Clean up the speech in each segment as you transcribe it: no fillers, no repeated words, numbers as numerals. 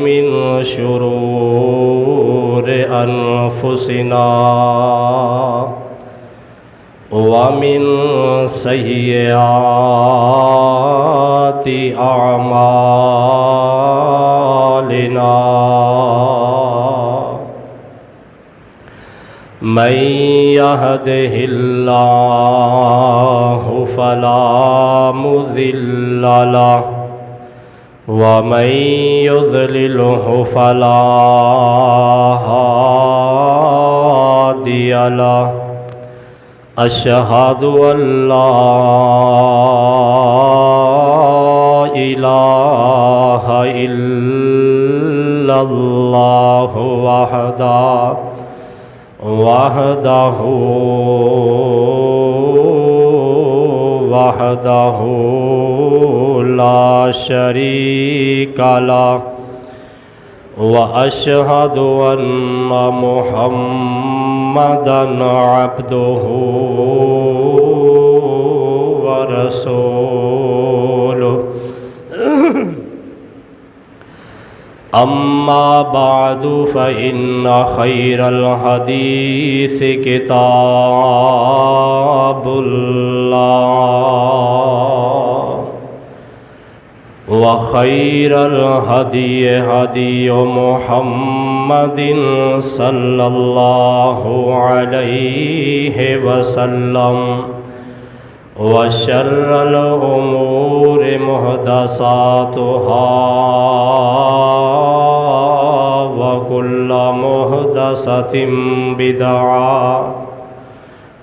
मिन शुरूर अनफुसिना व मिन सय्यिआति अअमालिना मन यहदिहिल्लाहु फला मुज़िल्ल लहु वमन युज़लिल्हु फला हादिय लहु अशहदु अल्ला इलाहा इल्लल्लाहु वहदहु ला शरीक लहु व अशहदु अन्ना मुहम्मदन अब्दुहु व रसूलुहु अम्मा बादु फ़इन्ना खैरल हदीस किताबुल्लाह व खैरल हदी हदी मुहम्मदिन सल्लल्लाहु अलैहि वसल्लम व शर्रल उमूर मुहदसातुहा व कुल्ल मुहदसतिन बिदअह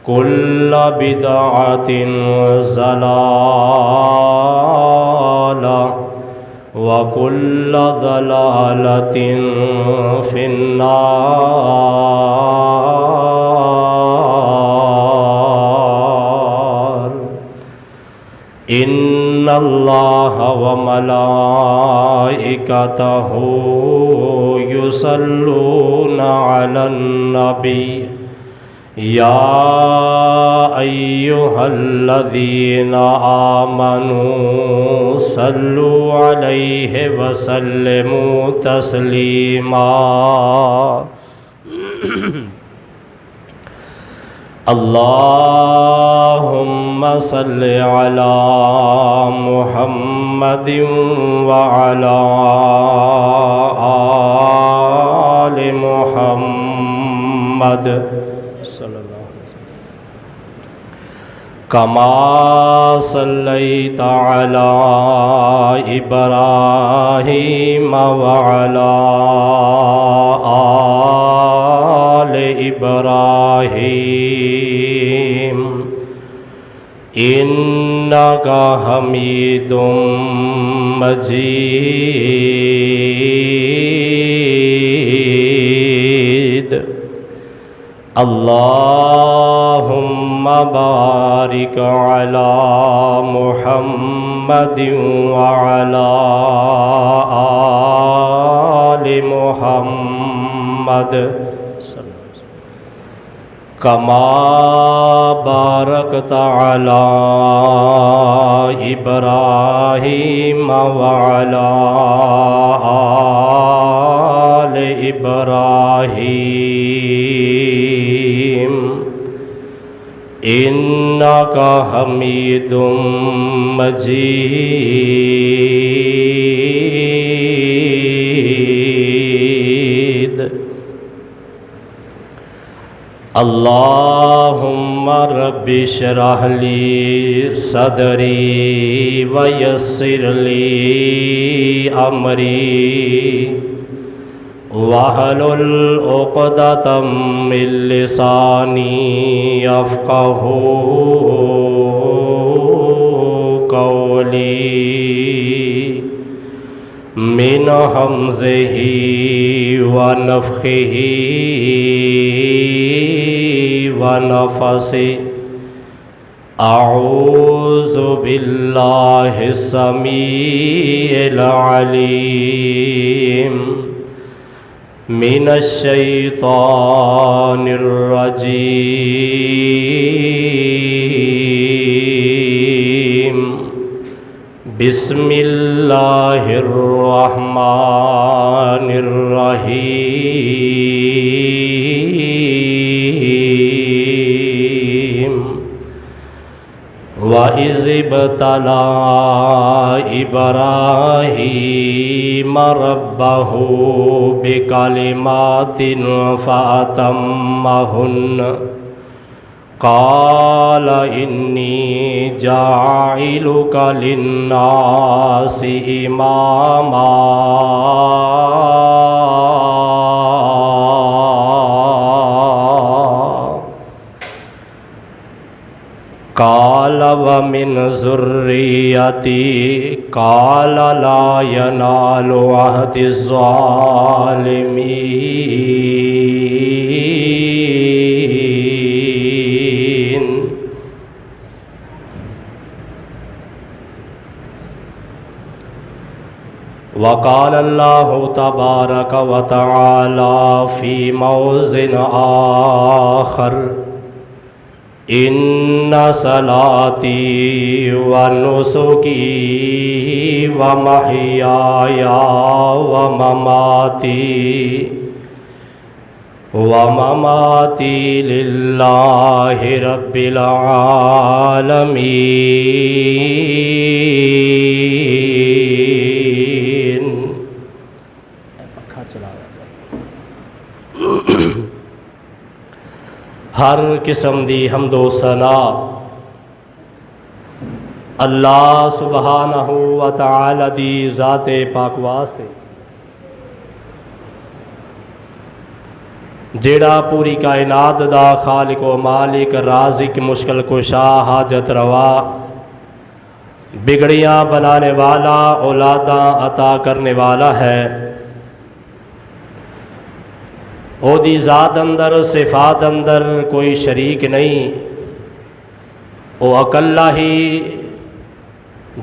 कुल्ल बिदअतिन ज़लालह व कुल्ल ज़लालतिन फिन्नार। इन्नल्लाह व मलाइकतहु युसल्लूना अलन नबी या अय्युहल्लज़ीना आमनू सल्लु अलैहि व सल्लिमू तस्लीमा। अल्लाहुम्मा सल्लि अला मुहम्मदिन व अला आलि मुहम्मद सल्लल्लाहु अलैहि वसल्लम कमा सल्लैता अला इब्राहीम व अला आलि इब्राहीम इन्नका हमीदुम मजीद। अल्लाहुम्मा बारिक अला मुहम्मदिन व अला आलि मुहम्मद कमा बारकता अला इब्राहीम व अला आलि इब्राहीम इन्नका हमीदुम मजीद। अल्लाहुम्मा रब्बि इश्रह ली सदरी व यस्सिर ली अमरी वहलुल उक़दतम मिन लिसानी यफ़क़हू क़ौली मिन हमज़िही व नफ़ख़िही व नफ़सी अऊज़ु बिल्लाहि समीइल अलीम मिनश्शैतानिर रजीम बिस्मिल्लाहिर्रहमानिर्रहीम व इज़ इब्तला इब्राहीम रब्बहू बिकलिमातिन फ़अतम्महुन्न क़ाल इन्नी जाइलुका लिन्नासि इमामा क़ाल व मिन ज़ुर्रियती क़ाल ला यनालु अहदि ज़ालिमीन। वक़ाल अल्लाहु तबारक व तआला फ़ी मौज़िन आख़र इन्ना सलाती व नुसुकी व महयाया व ममाती लिल्लाहि रब्बिल आलमीन। हर किस्म दी हम्दो सना अल्लाह सुबहानहू व तआला दी ज़ाते पाक वास्ते जेड़ा पूरी कायनात दा खालिक व मालिक राज़िक मुश्किल कुशा हाजत रवा बिगड़ियाँ बनाने वाला औलादा अता करने वाला है। ओदी ज़ात अंदर सिफ़ात अंदर कोई शरीक नहीं। ओ अकल्ला ही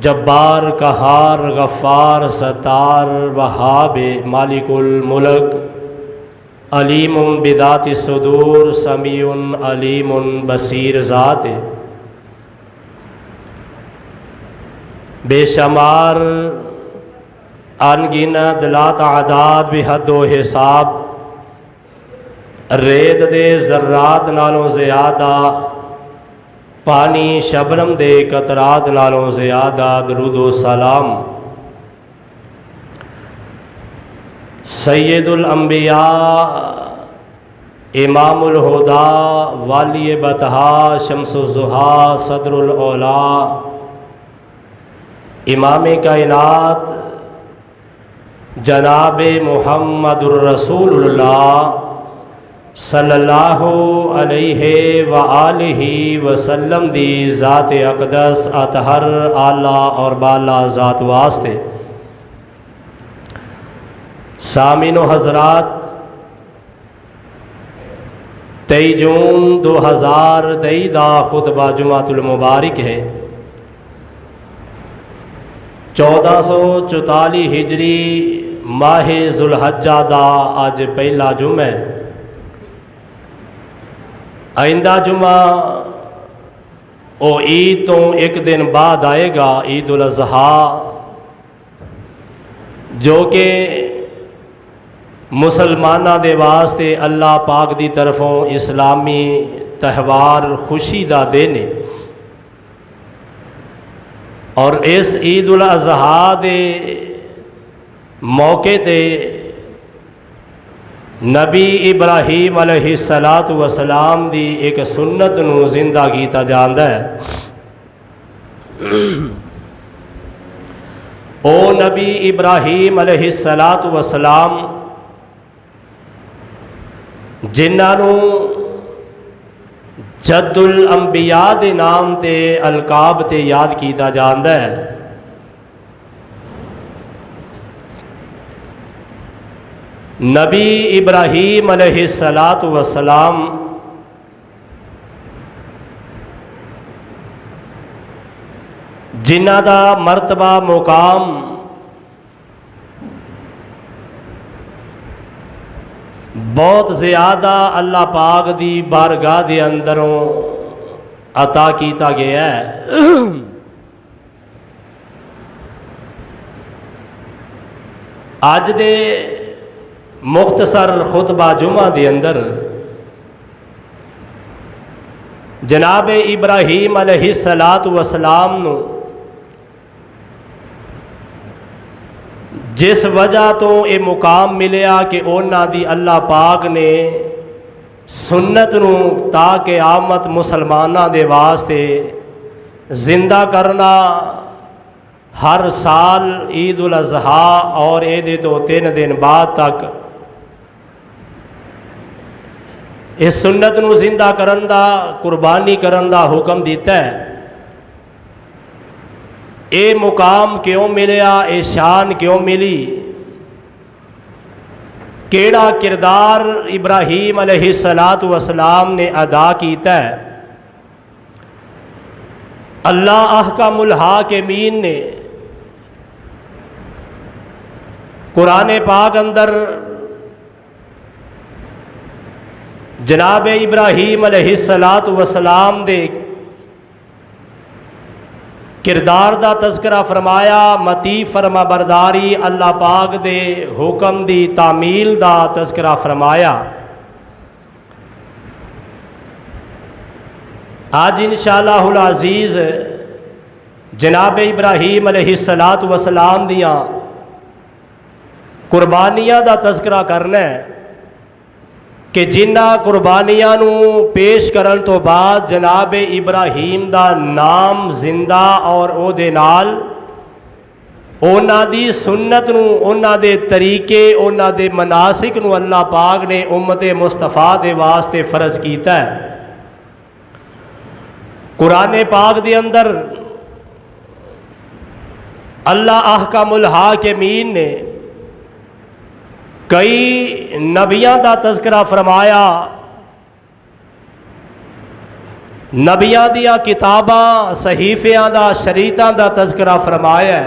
जब्बार कहार गफ़ार सत्तार वहाब मालिकुल मुल्क अलीमुन बिदाति सुदूर समीउन अलीमुन बसीर ज़ात बेशुमार अनगिनत ला तादाद बिहद व हिसाब रेत दे ज़र्रात नालों ज़्यादा पानी शबनम दे कतरात नालों ज़्यादा दरूद व सलाम सैयदुल अंबिया इमामुल हुदा वाली बतहा शम्सुज़्ज़ुहा सदरुल औला इमाम कायनात जनाब मुहम्मदुर रसूलुल्लाह सल्लल्लाहु अलैहि व आलिहि वसल्लम दी ज़ात अक़दस अतहर आला और बाला ज़ात वास्ते सामिनो हज़रात 23 जून 2023 दा खुतबा जुमातुल मुबारक है। 1444 हिजरी माह ज़ुल्हज्जा दा अज पहला जुम्मा है। आइंदा जुम्मा ओ ईद तो एक दिन बाद आएगा, ईद उल अज़हा, जो कि मुसलमाना दे वास्ते अल्लाह पाक दी तरफों इस्लामी त्यौहार खुशी दा दिन है। और इस ईद उल अज़हा दे मौके ते नबी इब्राहीम अलैहिस्सलातु वस्सलाम दी एक सुन्नत नू जिंदा कीता जांदा है। ओ नबी इब्राहीम अलैहिस्सलातु वस्सलाम जिन्हां जद्दुल अंबिया दे नाम ते अलकाब ते याद कीता जांदा है। नबी इब्राहीम अलैहिस्सलातु वस्सलाम जिन्हां दा मर्तबा मुकाम बहुत ज़्यादा अल्लाह पाक दी बारगाह दे अंदरों अता कीता गया है। अज दे मुख्तसर खुतबा जुमा के अंदर जनाब इब्राहीम अलैहिस्सलातु वस्सलाम नू जिस वजह तो ये मुकाम मिलया कि उन्हां दी अल्लाह पाक ने सुन्नत नू ताकि आमत मुसलमाना दे वास्ते जिंदा करना, हर साल ईद उल अज़हा और ये तो 3 दिन बाद तक इस सुन्नत नू जिंदा करन दा, कुर्बानी करन दा हुक्म दिता है। ये मुकाम क्यों मिलया, ये शान क्यों मिली, केड़ा किरदार इब्राहीम अलैहिस्सलातु वस्सलाम ने अदा किया है। अल्लाह अहकामुल हाकिमीन ने कुरान पाक अंदर जनाब इब्राहीम अलैहिस्सलातु वस्सलाम दे किरदार दा तज़किरा फरमाया, मती फरमा बरदारी, अल्लाह पाक दे हुक्म दी तामील दा तज़किरा फरमाया। आज इंशाअल्लाहुल अज़ीज़ जनाब इब्राहीम अलैहिस्सलातु वस्सलाम दियाँ कुर्बानियाँ दा तज़किरा करना है कि जिन्हां कुर्बानियां नू पेश करन तो बाद जनाब इब्राहीम दा नाम जिंदा और ओहदे नाल उन्हां दी सुन्नत नू, उन्हां दे तरीके, उन्हां दे मनासिक नू अल्लाह पाक ने उम्मत मुस्तफ़ा दे वास्ते फ़र्ज कीता है। कुरान पाक दे अंदर अल्लाह अहकामुल हाकिमीन ने कई नबियां दा तज़किरा फरमाया, नबियां दियां किताबां सहीफियां दा, शरीतां दा तज़किरा फरमाया।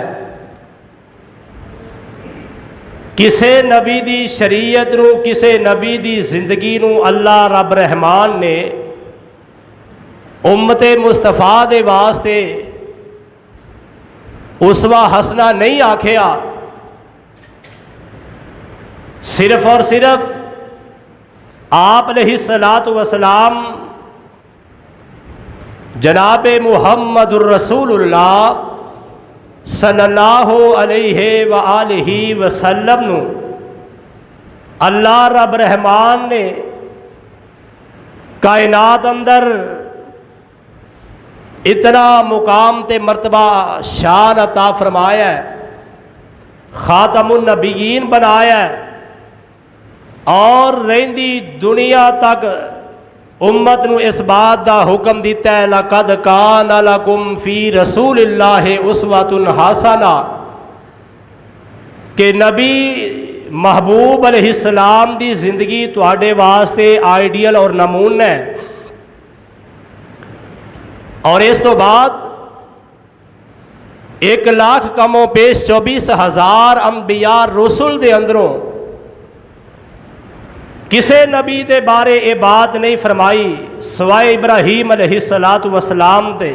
किसे नबी दी शरीयत नू, किसे नबी दी जिंदगी नू अल्लाह रब रहमान ने उम्मत मुस्तफ़ा दे वास्ते उसवा हसना नहीं आखिया, सिर्फ और सिर्फ आप अलैहिस्सलातु वस्सलाम जनाब मुहम्मदुर रसूलुल्लाह सल्लल्लाहु अलैहि व आलिहि वसल्लम नू अल्लाह रब रहमान ने कायनात अंदर इतना मुकाम ते मर्तबा शान अता फरमाया है, खातमुन नबीयीन बनाया है और रहिंदी दुनिया तक उम्मत नू इस बात दा हुक्म दिता है, लक़द कान लकुम फ़ी रसूलिल्लाहि उस्वतुन हसना, कि नबी महबूब अलैहिस्सलाम दी जिंदगी तुहाडे वास्ते आइडियल और नमूना है। और इस तो बाद 1 लाख कमो पेश 24,000 अंबिया रसूल दे अंदरों किसे नबी दे बारे ये बात नहीं फरमाई सवाए इब्राहीम अलैहिस्सलातु वस्सलाम दे।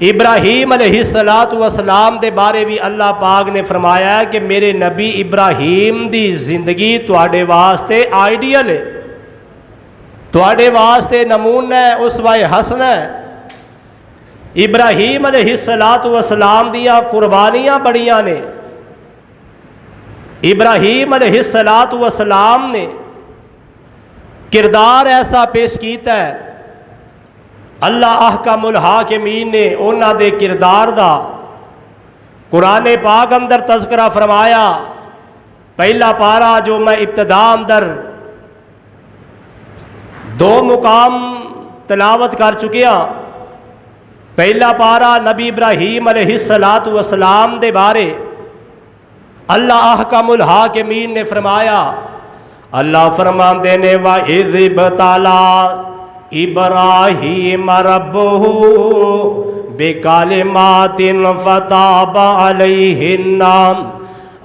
इब्राहीम अलैहिस्सलातु वस्सलाम दे बारे भी अल्लाह पाक ने फरमाया कि मेरे नबी इब्राहीम दी जिंदगी तुहाडे वास्ते आइडियल है, तुहाडे वास्ते नमूना है, उसवा हसना है। इब्राहीम अलैहिस्सलातु वस्सलाम दियां कुर्बानियां बड़ियां ने। इब्राहीम अलैहिस्सलातु वस्सलाम ने किरदार ऐसा पेश किया है, अल्लाह अहकामुल हाकिमीन ने उन्हां दे किरदार दा कुरान पाक अंदर तज़किरा फरमाया। पहला पारा जो मैं इब्तदा अंदर 2 मुकाम तलावत कर चुकिया। पहला पारा नबी इब्राहीम अलैहिस्सलातु वस्सलाम दे बारे अल्लाह अहकामुल हाकिमीन ने फरमाया, अल्लाह फरमाते ने वा इज़ इब्तला इब्राहीम रब्बुहु बिकलिमातिन फताबा अलैहिन्ना।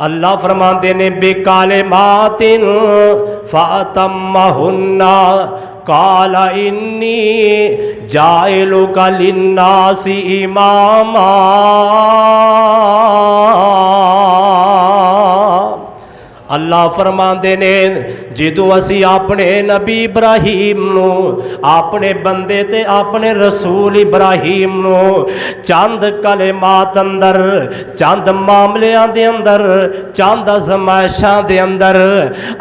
अल्लाह फरमाते ने बिकलिमातिन फअतम्महुन्ना काला इन्नी जाइलुका लिन्नासि इमामा। अल्लाह फरमाते ने जो असी अपने नबी इब्राहीम नू अपने बंदे ते अपने रसूल इब्राहीम नू चंद कलेमात अंदर चंद मामलियां दे अंदर चंद अजमाइशां दे अंदर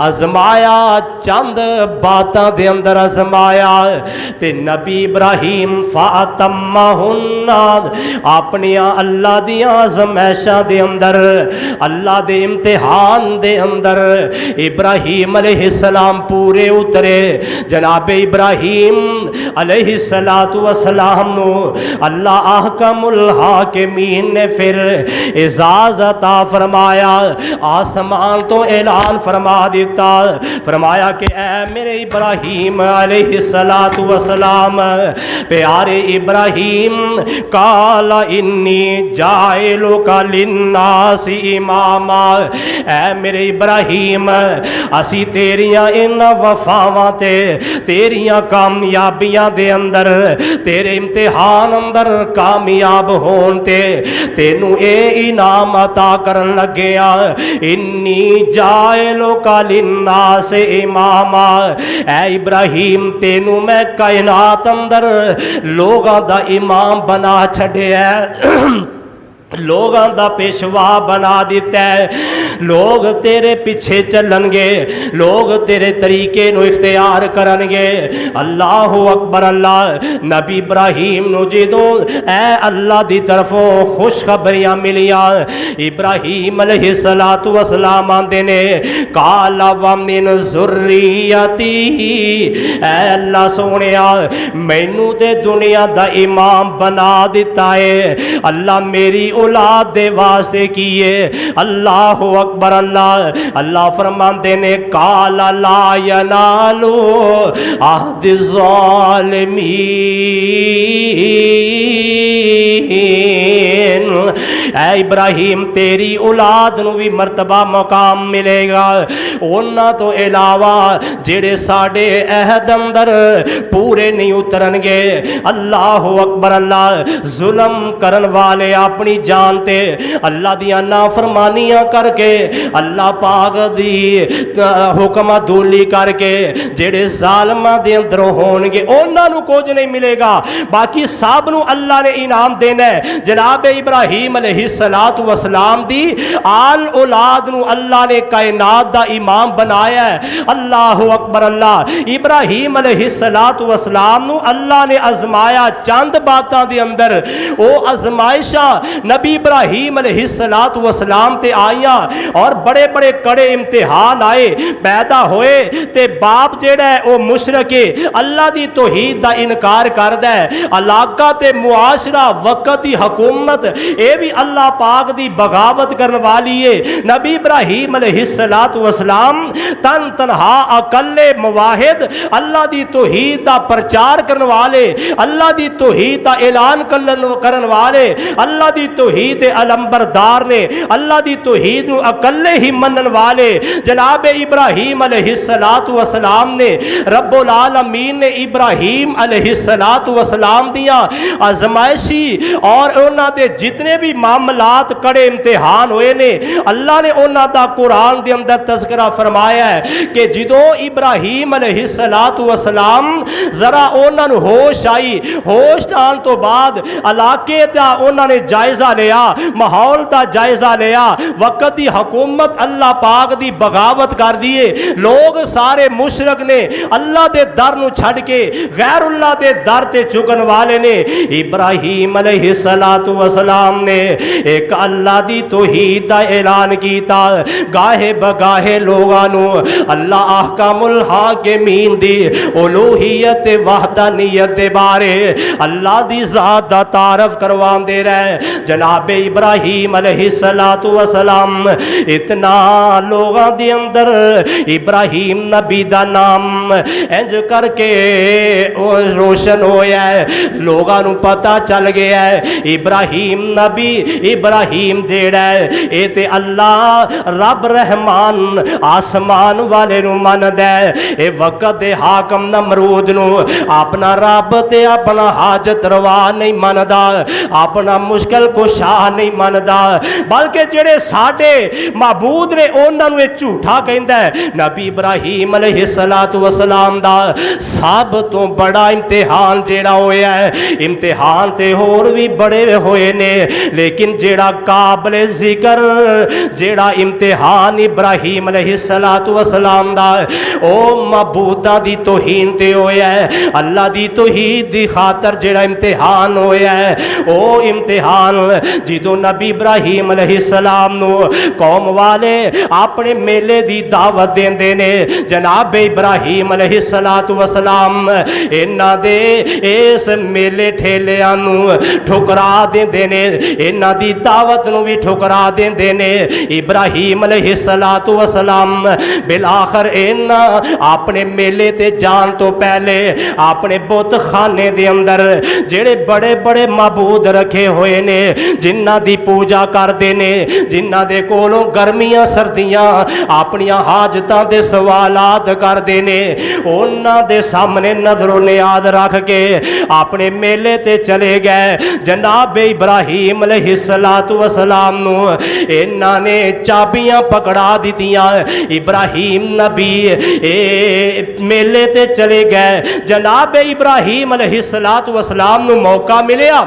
आजमाया चंद बातां दे अंदर आजमाया ते नबी इब्राहीम फातम्माहुन्ना अपनियां अल्लाह दियां आजमाइशां दे अंदर अल्लाह दे इम्तिहान दे अंदर इब्राहीम अलैहिस्सलाम पूरे उतरे। जनाब इब्राहीम अलैहिस्सलातु वस्सलाम नु अल्लाह अहकमुल हाकिमीन ने फिर इजाज़त अता फरमाया, आसमान तो ऐलान फरमा दिता, फरमाया कि ऐ मेरे इब्राहीम अलैहिस्सलातु वस्सलाम प्यारे इब्राहीम काला इन्नी जाइलुका लिन्नासी इमामा, ऐ मेरे इब्राहीम असी तेरियां इन वफावां ते तेरियां कामयाबियां दे अंदर तेरे इम्तिहान अंदर कामयाब होन ते तेनू ए इनाम अता करन लगे आ। इन्नी जाइलुका लिन्नास इमामा, ऐ इब्राहीम तेनू मैं कायनात अंदर लोगां दा इमाम बना छड्या लोगों का पेशवा बना दिता है। लोग तेरे पीछे चलनगे, लोग तेरे तरीके नु इख्तियार करनगे। अल्लाह अकबर। अल्लाह नबी इब्राहीम नु जो ऐ अल्लाह दी तरफों खुशखबरियां मिलियां, इब्राहीम अलैहिस्सलातु वस्सलाम आंदे ने काला व मिन ज़ुर्रियती, ऐ अल्लाह सोनिया मैनू ते दुनिया दा इमाम बना दिता है। अल्लाह मेरी औलाद दे वास्ते किए। अल्लाह अकबर। अल्लाह अल्लाह फरमाते ने काला ला यनालु अहद ज़ालिमीन, ऐ इब्राहीम तेरी औलाद नू भी मर्तबा मकाम मिलेगा उन्हां तो इलावा जेड़े साडे अहद अंदर पूरे नहीं उतरनगे। अल्लाह अकबर। अल्लाह जुल्म करन वाले अपनी जान ते अल्लाह दियां नाफरमानियां करके अल्लाह पाक दी हुक्म दूली करके जेड़े जालिमां दे अंदरों होणगे उन्हां नू कुछ नहीं मिलेगा, बाकी सब नू अल्लाह ने इनाम देना है। जनाब इब्राहीम अलैहिस्सलातु वस्सलाम दी आल औलाद नू अल्लाह ने कायनात दा इमाम बनाया है। अल्लाह अकबर। अल्लाह इब्राहीम अलैहिस्सलातु वस्सलाम नू अल्लाह ने आजमाया चंद बातां दे अंदर, ओ आजमाइशा नबी इब्राहीम अलैहिस्सलातु वस्सलाम ते आईयां और बड़े बड़े कड़े इम्तिहान आए, पैदा होए ते बाप जेड़ा है ओ मुशरक है, अल्लाह दी तौहीद दा इनकार करदा है। इलाका ते मुआशरा वक्त दी हुकूमत ये भी अल्लाह पाक दी बगावत करने वाली है। नबी इब्राहीम अलैहिस्सलातु वस्सलाम तन तनहा अकल्ले मुवाहिद अल्लाह दी तौहीद दा प्रचार करने वाले, अल्लाह दी तौहीद दा ऐलान करने वाले, अल्लाह दी तौहीद अलंबरदार ने, अल्लाह दी तौहीद नू अकल्ले ही मनन वाले जनाब इब्राहीम अलैहिस्सलातु वस्सलाम ने रब्बुल आलमीन ने इब्राहीम अलैहिस्सलातु वस्सलाम दियां आजमाइशी और उन्हां दे जितने भी मामलात कड़े इम्तिहान हुए ने अल्लाह ने उन्हां दा कुरान दे अंदर तज़किरा फरमाया है कि जदों इब्राहीम अलैहिस्सलातु वस्सलाम जरा उन्हां नू होश आई, होश आने तो बाद इलाके दा उन्हां ने जायजा लिया, माहौल दा जायजा लिया, वक्त दी हुकूमत अल्लाह पाक दी बगावत कर दिए। लोग सारे मुशरक ने, अल्लाह दे दर नू छड़ के गैरुल्लाह दे दर ते झुकन वाले ने। इब्राहीम अलैहिस्सलातु वस्सलाम ने एक अल्लाह दी तौहीद दा ऐलान कीता, गाहे बगाहे लोगां नू अल्लाह अहकामुल हाकिमीन दी उलूहियत वहदानियत दे बारे अल्लाह दी ज़ात दा तारफ करवांदे रहे। जनाब इब्राहीम अलैहिस्सलातु वस्सलाम इतना लोगां दे अंदर इब्राहीम नबी दा नाम इंज करके रोशन होया है, लोगां नू पता चल गया है इब्राहीम नबी इब्राहीम जेड़ा है ये ते अल्लाह रब रहमान आसमान वाले नू मनदा है। ये वक्त दे हाकम नमरूद नू अपना रब ते अपना हाजत रवा नहीं मनदा, अपना मुश्किल कुशा नहीं मनदा, बल्कि जेड़े साडे माबूद ने उन्हां नू झूठा कहंदा है। नबी इब्राहीम अलैहिस्सलातु वस्सलाम दा सब तो बड़ा इम्तिहान जेड़ा होया है, इम्तिहान ते होर भी बड़े होए ने, लेकिन जेड़ा काबिल जिक्र जेड़ा इम्तिहान इब्राहीम अलैहिस्सलातु वस्सलाम दा ओ मबूदा दी तौहीन ते होया है, अल्लाह दी तौहीद दी खातर जेड़ा इम्तिहान होया है, ओ इम्तिहान जिदों नबी इब्राहीम अलैहिस्सलाम नू कौम वाले अपने मेले दी दावत देंदे ने। जनाब इब्राहीम अलैहिस्सलातु वस्सलाम इन्हां दे इस मेले ठेलियां नू ठुकरा देंदे ने, इन्हां दी दावत नू भी ठुकरा देंदे ने। इब्राहीम अलैहिस्सलातु वस्सलाम बिल आखिर इन्हां अपने मेले ते जान तो पहले अपने बुत खाने दे अंदर जेड़े बड़े बड़े माबूद रखे हुए ने, जिन्हां दी पूजा करते ने, जिन्हां दे कोलों गर्मियां सर्दियां अपनियां हाजतां दे सवालात करते ने, उन्हां दे सामने नजरों नियाद रख के अपने मेले ते चले गए। जनाब इब्राहीम अलैहिस्सलातु वस्सलाम नू इन्हां ने चाबियां पकड़ा दितियां। इब्राहीम नबी मेले ते चले गए। जनाब इब्राहीम अलैहिस्सलातु वस्सलाम नू मौका मिलिया,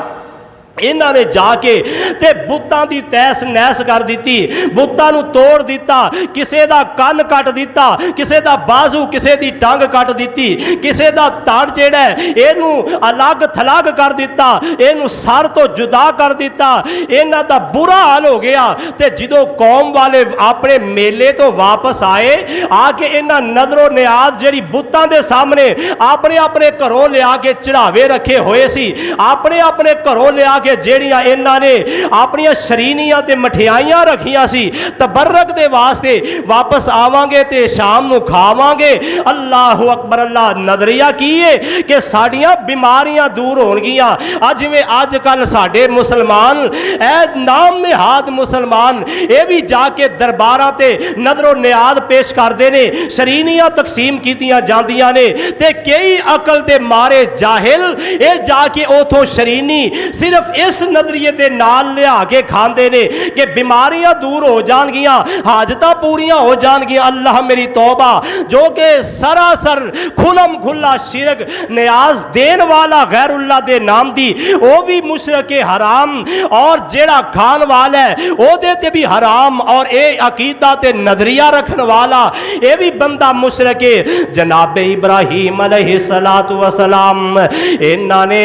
इन्हां ने जाके ते बुतां दी तैस नैस कर दी, बुतां नू तोड़ दिता, किसे दा कन कट दिता, किसे दा बाजू किसे दी टंग कट दी, किसे दा तड़ जेड़ा इनू अलग थलग कर दिता, इनू सर तो जुदा कर दिता। इन्हां दा बुरा हाल हो गया। ते जदों कौम वाले अपने मेले तो वापस आए, आके इन्हां नजरों नियाज जेड़ी बुतां दे सामने अपने अपने घरों लिया के चढ़ावे रखे हुए सी, अपने अपने घरों लिया के जेड़ियां इन्हां ने अपनियां शरीनियां ते मठियाइयां रखियां सी तबर्रक दे वास्ते, वापस आवांगे ते शाम नू खावांगे। अल्लाह अकबर। अल्लाह नजरिया की है कि साडियां बीमारियां दूर होणगियां। अज में अजकल साडे मुसलमान ए नाम निहाद मुसलमान ये भी जाके दरबारां ते नजरों नियाद पेश करते ने, शरीनियां तकसीम कीतियां जांदियां ने, ते कई अकल दे मारे जाहिल ये जाके उथों शरीनी सिर्फ इस नजरिए के नाल लिया के खाते ने कि बीमारियां दूर हो जाएगियां, हाजतां पूरियां हो जाएगियां। अल्लाह मेरी तौबा, जो कि सरासर खुलम खुला शिरक नियाज देन वाला गैरुल्लाह दे नाम दी, वो भी मुशरक हराम, और जेड़ा खान वाला है ओदे ते भी हराम, और ये अकीदा ते नजरिया रखने वाला ये भी बंदा मुशरक है। जनाब इब्राहीम अलैहिस्सलातु वस्सलाम इन्हां ने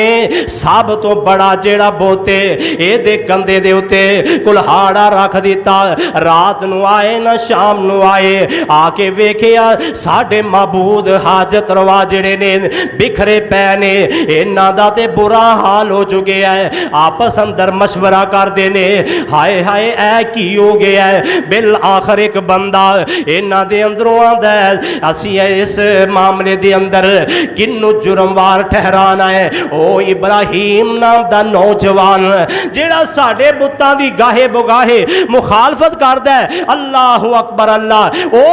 सब तो बड़ा जेड़ा बोते ये कंधे दे उत्ते कुल्हाड़ा रख दिता। रात नू आए ना शाम नू आए, आके वेखिया साडे माबूद हाजत रवा जेड़े ने बिखरे पै ने, इन्हां दा ते बुरा हाल हो चुके है। आपस अंदर मशवरा करदे ने, हाय हाय ऐ की हो गया है। बिल आखिर एक बंदा इन्हां दे अंदरों आंदा है, असीं इस मामले दे अंदर किन्नू जुर्मवार ठहराना है। ओ इब्राहीम नाम दा नौजवान जेड़ा साडे बुतां दी गाहे बुगाहे मुखालफत करदा है, अल्लाह अकबर अल्लाह, ओ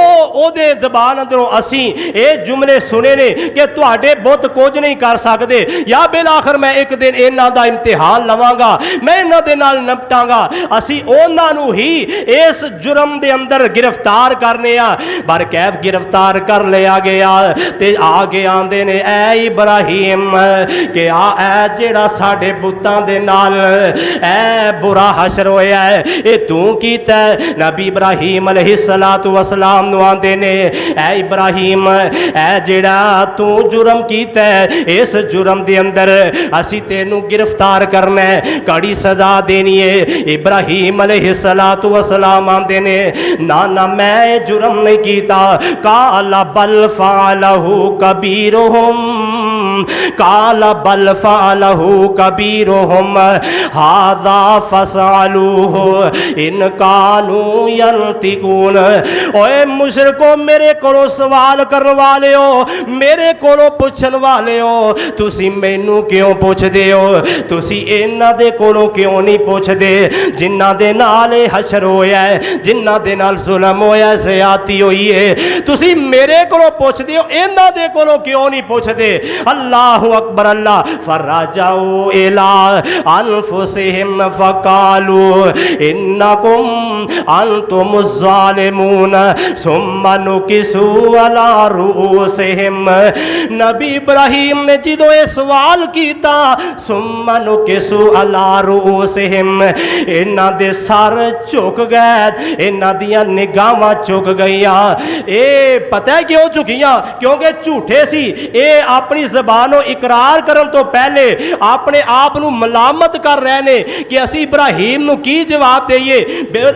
ओदे ज़बान अंदरों असीं ये जुमले सुने ने कि तुहाडे बुत कुछ नहीं कर सकते, या बिल आखिर मैं एक दिन इन्हां दा इम्तिहान लवांगा, मैं इन्हां दे नाल निपटांगा। असीं उन्हां नू ही इस जुर्म दे अंदर गिरफ्तार करने आ। पर कैफ गिरफ्तार कर लिया गया ते आगे आंदे ने, ऐ इब्राहीम कि आ जेड़ा साडे बुतां दे नाल ऐ बुरा हशर होया है, ये तू कीता है। नबी इब्राहीम अलैहिस्सलातु वस्सलाम नू आंदे ने, ऐ इब्राहीम ऐ जेड़ा तू जुर्म कीता है, इस जुर्म दे अंदर असी तेनू गिरफ्तार करना है, कड़ी सजा देनी है। इब्राहीम अलैहिस्सलातु वस्सलाम आंदे ने, ना ना मैं जुर्म नहीं कीता। काला बल फालहू कबीरुहुम काल बल फ़अलहु कबीरुहुम हाज़ा फ़सअलूहु इन कानू यंतिकून। ओए मुशरिको, मेरे कोलों सवाल करने वाले हो, मेरे कोलों पूछन वाले हो, तुसी मैनू क्यों पुछदे हो? तुसी इन्हां दे कोलों क्यों नहीं पुछदे जिन्हां दे नाल हशर होया है, जिन्हां दे नाल जुल्म होया, ज़्यादती होई है? तुसी मेरे कोलों पुछदे हो, इन्हां दे कोलों क्यों नहीं पुछदे? अल्लाहु अकबर। अल्लाह फराजाऊ इला अनफुसिहिम फ़क़ालू इन्नकुम अंतुमुज़ ज़ालिमून सुम्मा नुकिसू अला रुऊसिहिम। नबी इब्राहिम ने जो ये सवाल किया, सुम्मा नुकिसू अला रुऊसिहिम, इन्हां दे सर झुक गए, इन्हां दियां निगाहां झुक गईयां। ये पता है क्यों झुकियां? क्योंकि झूठे सी। ये अपनी ज़बानों इकरार करन तो पहले अपने आप नू मलामत कर रहे ने कि असी इब्राहिम नू की जवाब देइए?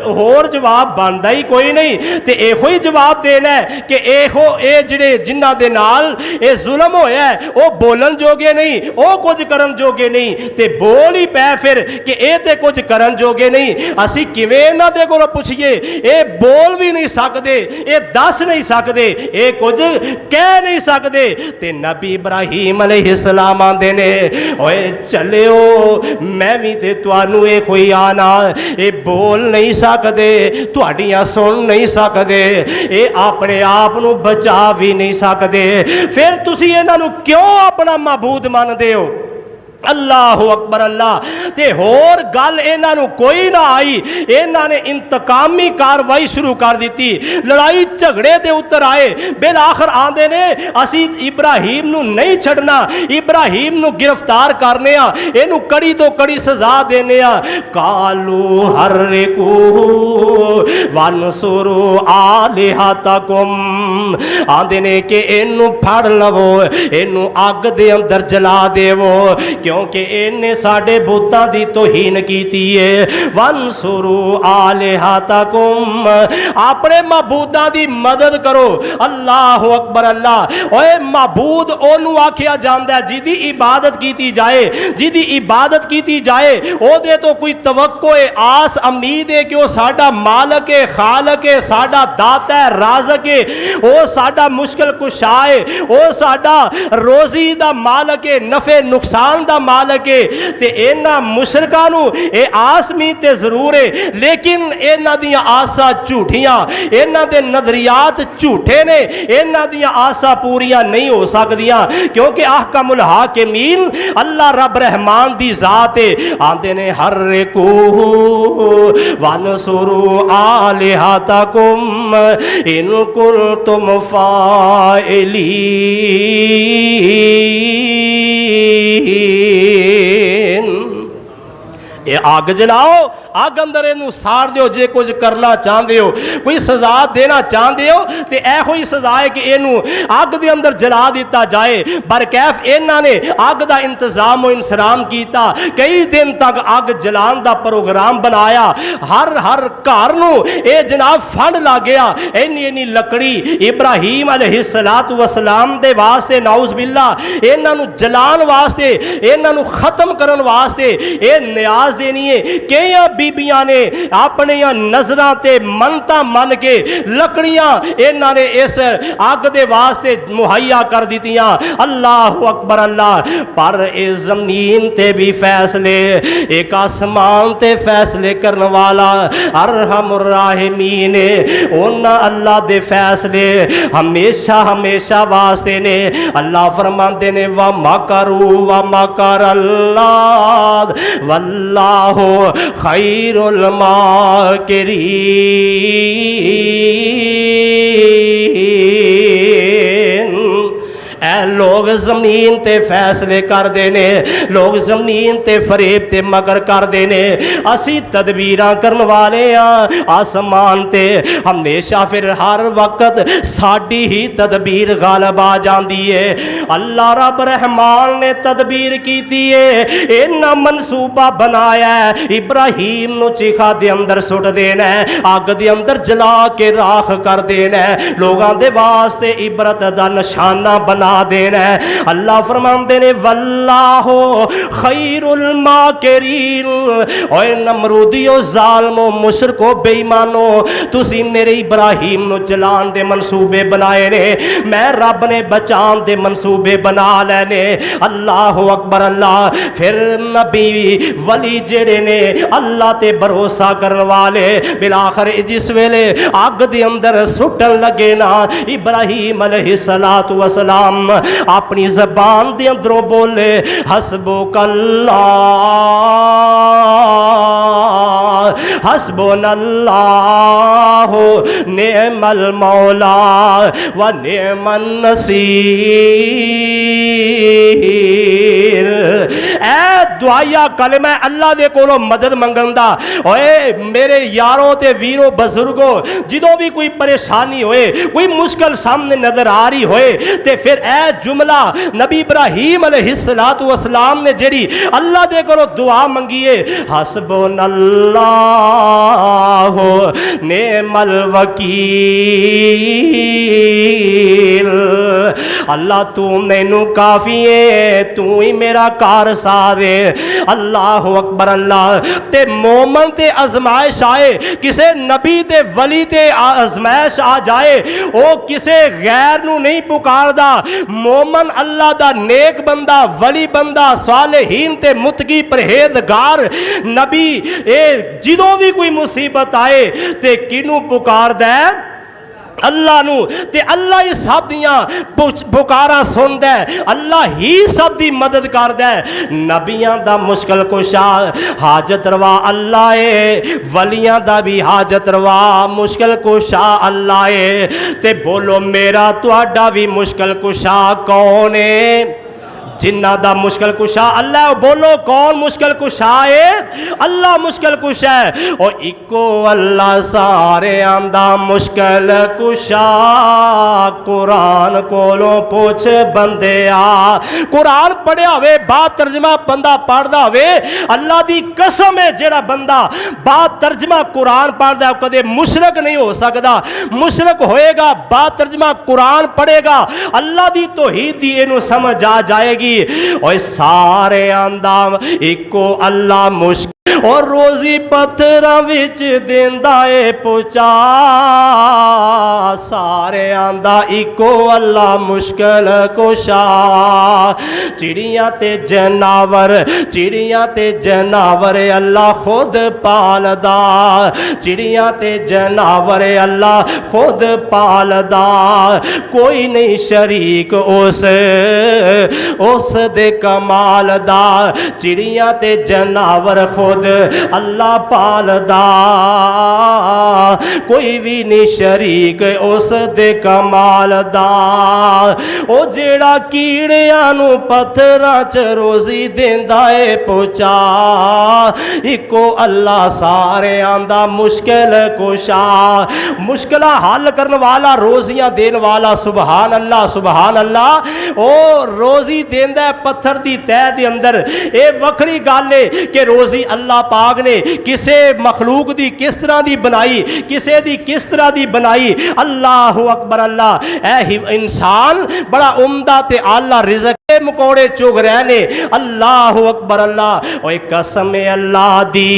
होर जवाब बनता ही कोई नहीं, तो इहो ही जवाब देना है कि इहो ये जिहड़े जिन्हां दे नाल ये जुल्म होया है वो बोलन जोगे नहीं, वो कुछ करन जोगे नहीं, ते बोल ही पै फिर कि ये ते कुछ करन जोगे नहीं। असी किवें इन्हां दे कोलों पुछिए? ये बोल भी नहीं सकते, ये दस नहीं सकते, ये कुछ कह नहीं सकते। ते नबी इब्राहिम अलैहिस्सलाम आंदे ने, ओए चलियो मैं भी ते तुहानू ये कोई आना, ये बोल नहीं सकते, तुहाडियां सुन नहीं सकते, ये अपने आप नू बचा भी नहीं सकते, फिर तुसी इन्हां नू क्यों अपना मबूद मानदे हो? अल्लाह अकबर। अल्लाह ते होर गल इन्हां नू कोई ना आई, इन्हां ने इंतकामी कार्रवाई शुरू कर दी, लड़ाई झगड़े ते उतर आए। बिल आखिर आंदे ने असी इब्राहिम नू नहीं छड़ना, इब्राहिम नू गिरफ्तार करने आ, इनू कड़ी तो कड़ी सजा देने आ। कालू हर्रिकू वनसुरू आलिहतकुम, आंदे ने कि इनू फड़ लवो, इनू अग दे अंदर जला देवो, क्योंकि इन्हें साडे बुतां दी तौहीन कीती है। वनसुरू आलिहतकुम, अपने मबूदां दी मदद करो। अल्लाह अकबर। अल्लाह, ओए मबूद ओनू आखिया जांदा है जिहदी इबादत कीती जाए, जिहदी इबादत कीती जाए ओदे तो कोई तवक्को है, आस उम्मीद है कि वो साडा मालक है, खालक है, साडा दाता है, राज़क है, वो साडा मुश्किल कुशा है, वो साडा रोजी दा मालक है, नफे नुकसान दा मालक है। ते इन्हां मुशरकां नू ये आस मीद ते जरूर है, लेकिन इन्हां दियां आसां झूठियां, इन्हां दे नजरियात झूठे ने, इन्हां दियां आसां पूरियां नहीं हो सकदियां, क्योंकि अहकमुल हाकिमीन अल्लाह रब रहमान दी जात है। आंदे ने हर्रिकू वनसुरू आलिहतकुम इन कुंतुम फाइलीन। ये आग जलाओ, आग अंदर इनू साड़ दो, जे कुछ करना चाहते हो, कोई सजा देना चाहते हो तो यहो ही सजा है कि इनू अग के अंदर जला दिता जाए। बरकैफ इन्हों ने अग का इंतजाम और इंतजाम किया, कई दिन तक अग जलान का प्रोग्राम बनाया, हर हर घर नू ये जनाब फंड लग गया। इन्नी इन्नी लकड़ी इब्राहिम अलैहिस्सलातु वस्सलाम दे वास्ते नाउज़ बिल्ला इन्हों जलान वास्ते, इन्हों खत्म करने वास्ते ये न्याज देनी है। कई बीबियां ने अपनी नजरां ते मनता मन के लकड़ियां इन्हां ने इस अग दे वास्ते मुहैया कर दित्तियां। अल्लाह अकबर। अल्लाह, पर इस जमीन ते भी फैसले, एक आसमान ते फैसले करने वाला अरहमुर राहिमीन ने, उन्हां अल्लाह दे फैसले हमेशा हमेशा वास्ते ने। अल्लाह फरमाते ने व मकरू व मकर अल्लाह वल्लाहु खैरुल माकिरीन। लोग जमीन ते फैसले कर देने, लोग जमीन ते फरेब ते मगर कर देने, असी तदबीरां करने वाले हाँ आसमान ते। हमेशा फिर हर वक्त साडी ही तदबीर गालब आ जाती है। अल्लाह रब रहमान ने तदबीर की है, इन्ना मनसूबा बनाया है, इब्राहिम नू चिखा दे अंदर सुट देना है, अग दे अंदर जला के राख कर देना है, लोगों के वास्ते इबरत दा निशाना बना देना है। अल्लाह फरमाते ने वल्लाहु खैरुल माकिरीन। ओए नमरूदियो जालमो मुशरको बेईमानो तुसी मेरे इब्राहिम नू जलान दे मंसूबे बनाए ने, मैं रब ने बचान दे मंसूबे बना लेने। अल्लाह अकबर अल्लाह। फिर नबी वली जेड़े ने अल्लाह ते भरोसा करने वाले बिलाखर जिस वेले अग दे अंदर सुटन लगे ना, इब्राहिम अलैहिस्सलातु वस्सलाम अपनी जबान दे अंदरों बोले हस्बुकल्लाह हस्बुनल्लाहु निअमल मौला व निअमन नसीर। ऐ दुआया कलमा अल्लाह दे कोलों मदद मंगन दा। ओए मेरे यारों ते वीरों बजुर्गों, जिदों भी कोई परेशानी होए, कोई मुश्किल सामने नजर आ रही होए, ते फिर ऐ जुमला नबी इब्राहिम अलैहिस्सलातु वस्सलाम ने जेड़ी अल्लाह दे कोलों दुआ मंगी है, हस्बुनल्लाहु निअमल वकील। अल्लाह तू मैनू काफी है, तू ही मेरा कारसाज है। अल्लाह अकबर अल्लाह। ते मोमन ते आजमाइश आए, किसे नबी ते वली ते आजमाइश आ जाए, वो किसे गैर नू नहीं पुकारदा। मोमन अल्लाह दा नेक बंदा, वली बंदा, सालेहीन ते मुतकी परहेजगार नबी ए जिदों भी कोई मुसीबत आए ते किनू पुकारदा है? अल्लाह नू। ते अल्लाह ही सब दियां पुकारा सुनदा है, अल्लाह ही सब दी मदद करदा है। नबियां दा मुश्किल कुशा हाजत रवा अल्लाह है, वलियां दा भी हाजत रवा मुश्किल कुशा अल्लाह है। ते बोलो मेरा तुहाडा भी मुश्किल कुशा कौन है? जिन्ना दा मुश्किल कुशा अल्लाह। बोलो कौन मुश्किल कुशा है? अल्लाह मुश्किल कुशा है। और इको अल्लाह सारे आंदा मुश्किल कुशा। कुरान कोलों पूछ बंदे आ, कुरान पढ़िया होवे, बात तर्जमा बंदा पढ़दा होवे, अल्लाह दी कसम है जेड़ा बंदा बात तर्जमा कुरान पढ़दा है कदे मुशरक नहीं हो सकदा। मुशरक होएगा बात तर्जमा कुरान पढ़ेगा, अल्लाह दी तौहीद दी इनू समझ आ जाएगी। और सारे आंदा इको अल्लाह मुश्किल और रोजी पत्थरां विच देंदा है पुचा। सारे आंदा इको अल्लाह मुश्किल कुशा। चिड़ियां ते जनावर, चिड़ियां ते जनावर अल्लाह खुद पालदा। चिड़ियां ते जनावर अल्लाह खुद पालदा। कोई नहीं शरीक उस दे कमाल दा। चिड़ियां ते जनावर खुद अल्लाह पालदा, कोई भी नहीं शरीक उस दे कमाल दा। ओ जेड़ा कीड़ियां नू पत्थरां च रोजी देंदा है पुचा। इको अल्लाह सारे आंदा मुश्किल कुशा। मुश्किल हल करने वाला, रोजियां देने वाला, सुबहान अल्लाह सुबहान अल्लाह। ओ रोजी देंदा है पत्थर दी तह दे अंदर। ये वखरी गल है कि रोजी अल्लाह पाक ने किसे मखलूक दी किस तरह दी बनाई, किसे दी किस तरह दी बनाई। अल्लाह अकबर अल्लाह। ऐ इंसान बड़ा उम्दा ते आला रिज़्क मकोड़े चुग रहे ने। अल्लाह अकबर अल्लाह। ओए कसम अल्लाह दी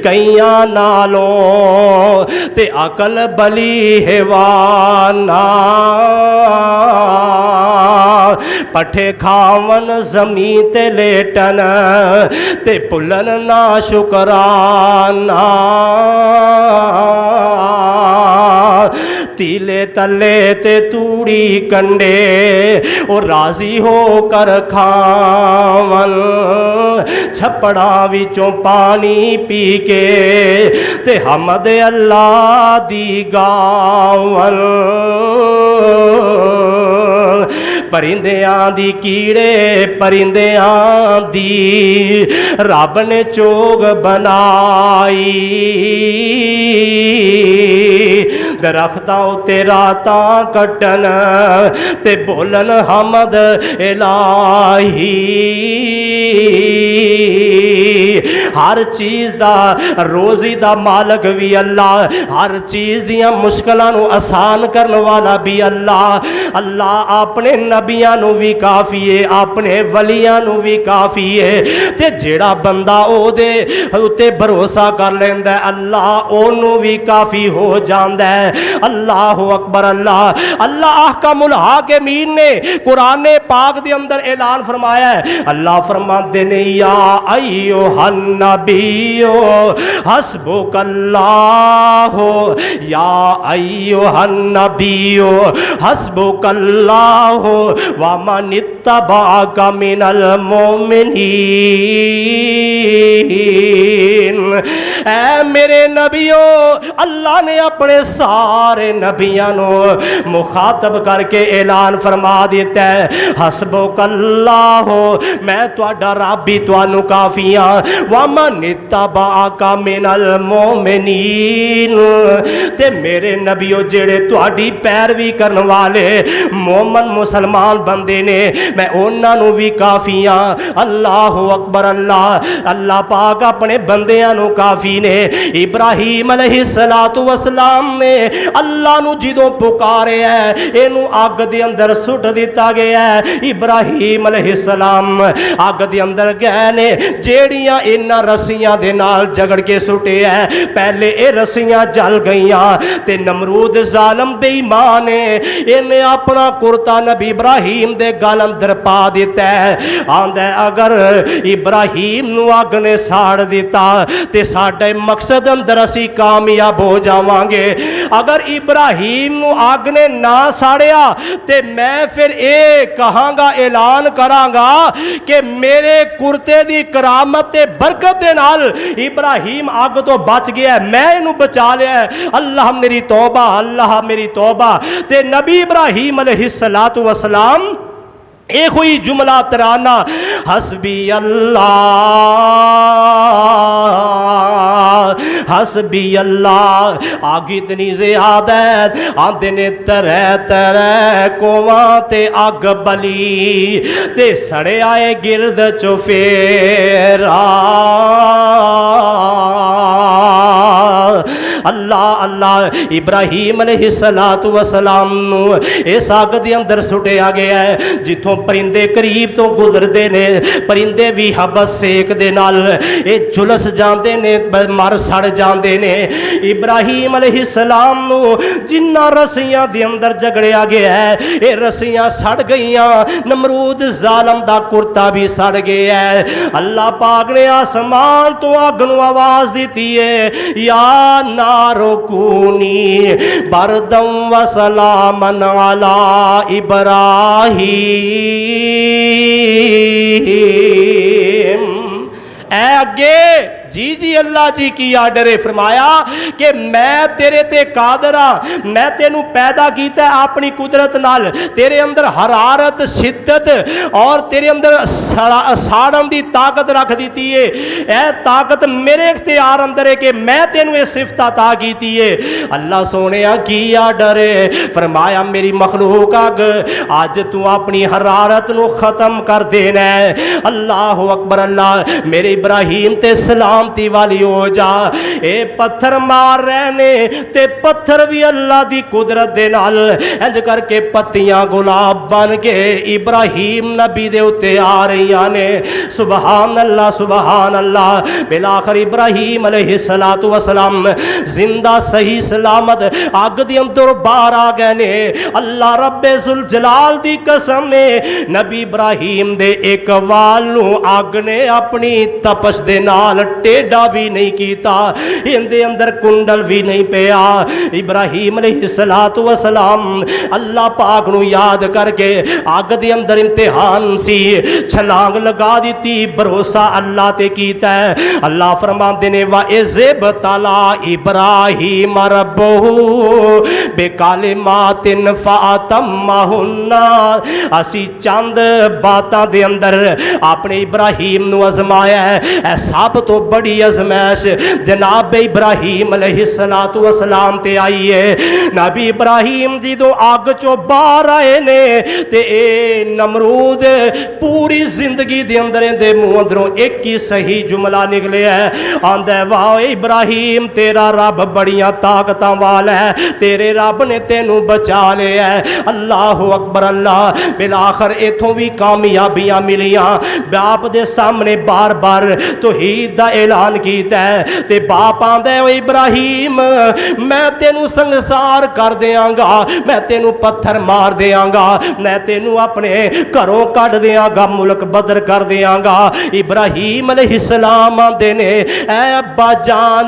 कईयां नालों ते अकल बली हैवाना। पठे खावन जमीन ते लेटन ते पुलन ना शुकराना। तीले तले ते तूड़ी कंडे और राजी हो कर खावन। छपड़ा विचों पानी पी के ते हमद अल्लाह दी गावन। परिंदियां दी कीड़े परिंदियां दी रब ने चोग बनाई। दरख्तां उत्ते रातां कट्टन ते बोलन हमद इलाही। हर चीज़ दा रोजी दा मालक भी अल्लाह, हर चीज़ दियां मुश्किलां नू आसान करने वाला भी अल्लाह, अल्लाह अपने नबियां नू भी काफ़ी है, अपने वलियां नू भी काफ़ी है। ते जेड़ा बंदा ओदे उत्ते भरोसा कर लेंदा है अल्लाह ओनू भी काफ़ी हो जांदा है। अल्लाह अकबर। अल्लाह अल्लाह अहकामुल हाकिमीन ने कुरान पाक दे अंदर ऐलान फरमाया है। अल्लाह फरमाते ने या अय्युहन नबियो हस्बुकल्लाहु या अय्युहन नबियो हस्बुकल्लाहु व मन इत्तबाअका मिनल मोमिनीन। ऐ मेरे नबियो, अल्लाह ने अपने सारे नबियां नो मुखातब करके ऐलान फरमा दिता है हस्बुकल्लाह, मैं तुहाडा रब ही तुहानू काफ़ी हाँ। वमन इत्तबाअका मिनल मोमिनीन, ते मेरे नबियो जेड़े तुहाडी पैरवी करने वाले मोमन मुसलमान बंदे ने मैं उन्होंने भी काफ़ी हाँ। अल्लाह अकबर। अल्लाह अल्लाह पाक अपने बंदियां नू काफ़ी ने। इब्राहीम अलैहिस्सलातु वस्सलाम ने अल्लाह नू जिदों पुकारे है इनू अग दे अंदर सुट दिता गया है। इब्राहीम अलैहिस्सलाम अग दे अंदर गए ने, जेड़ियां इन्हां रस्सियां दे नाल जगड़ के सुटे है। पहले ये रस्सियां जल गईयां ते नमरूद जालम बेईमान है, इन्हें अपना कुर्ता नबी इब्राहीम दे गल अंदर पा दिता है। आंदा अगर इब्राहीम नू अग ने साड़ दिता ते साडे मकसद अंदर असी कामयाब हो जावांगे। अगर इब्राहीम नू अग ने ना साड़िया ते मैं फिर ये कहांगा, ऐलान करांगा कि मेरे कुर्ते दी करामत ते बरकत दे नाल इब्राहीम अग तो बच गया, मैं इनू बचा लिया। अल्लाह मेरी तौबा, अल्लाह मेरी तौबा। ते नबी इब्राहीम अलैहिस्सलातु वस्सलाम एक हुई जुमला तराना हस्बी अल्लाह हस्बी अल्लाह। आग इतनी ज़ियादत आंदे ने तरह तरह कोवां ते अग बली ते सड़े आए गिरद चुफेरा। अल्लाह अल्लाह। इब्राहीम अलैहिस्सलातु वस्सलाम नू इस अग दे अंदर सुटिया गया है जिथों परिंदे करीब तो गुजरते ने, परिंदे भी हबस सेक दे नाल ये झुलस जाते ने, मर सड़ जाते ने। इब्राहीम अलैहिस्सलाम नू जिन्ना रस्सियां दे अंदर जगड़िया गया है ये रस्सियां सड़ गईयां, नमरूद जालम दा कुर्ता भी सड़ गया है। अल्लाह पाक ने आसमान तो अग नू आवाज दी है या नारो कूनी बरदम व सलामन अला इब्राहीम। ऐ अगे जी जी अल्लाह जी की आर्डर है, फरमाया कि मैं तेरे ते कादर हाँ, मैं तेनू पैदा किया अपनी कुदरत नाल, तेरे अंदर हरारत शिद्दत और तेरे अंदर साड़न की ताकत रख दी है। यह ताकत मेरे इख्तियार अंदर है कि मैं तेनू ये सिफत अता की है। अल्लाह सोने की आर्डर है, फरमाया मेरी मखलूक अग अज तू अपनी हरारत नू खत्म कर देना है। अल्लाह अकबर। अल्लाह मेरे इब्राहीम ते सलाम वाली हो जा। ए पत्थर मार रहे ने ते पत्थर भी अल्लाह दी कुदरत दे नाल इंज करके पत्तियां गुलाब बन के इब्राहीम नबी दे उत्ते आ रही ने। सुबहान अल्लाह सुबहान अल्लाह। बिलाखिर इब्राहीम अलैहिस्सलातु वस्सलाम जिंदा सही सलामत अग दे अंदर बाहर आ गए ने। अल्लाह रब्बे जुल जलाल दी कसम ने नबी इब्राहीम दे एक वाल नू अग ने अपनी तपश दे नाल टेढ़ा भी नहीं कीता, इनके अंदर कुंडल भी नहीं पिया। इब्राहीम अलैहिस्सलातु वस्सलाम अल्लाह पाक नू याद करके अग दे अंदर इम्तिहान सी, छलांग लगा दी, भरोसा अल्लाह ते कीता है। अल्लाह फरमाते ने वा इज़ बतला इब्राहीम रब्बहू बेकालिमातिन फ़अतम्महुन्ना। असी चंद बातां दे अंदर अपने इब्राहीम नू आजमाया है। सब तो बड़ी अजमैश जनाब इब्राहीम अलैहिस्सलातु वस्सलाम ते आई है। नबी इब्राहीम जी तो अग चो बाहर आए ने ते ए नमरूद पूरी जिंदगी दे अंदर इहदे मूँह अंदरों एक ही सही जुमला निकले है, आंदा वाह इब्राहीम तेरा रब बड़ियां ताकतां वाला है, तेरे रब ने तेनू बचा लिया है। अल्लाह अकबर अल्लाह। बिलाखर इथों भी कामयाबियां मिलियां, बाप दे सामने बार बार तौहीद दा ऐलान कीता है ते बाप आंदा है इब्राहीम मैं तेनू संसार कर देंगा, मैं तेनू पत्थर मार देंगा, मैं तेनू अपने घरों कढ़ देंगा, मुल्क बदर कर देंगा। इब्राहीम अलैहिस्सलाम आंदे ने ऐ अब्बा जान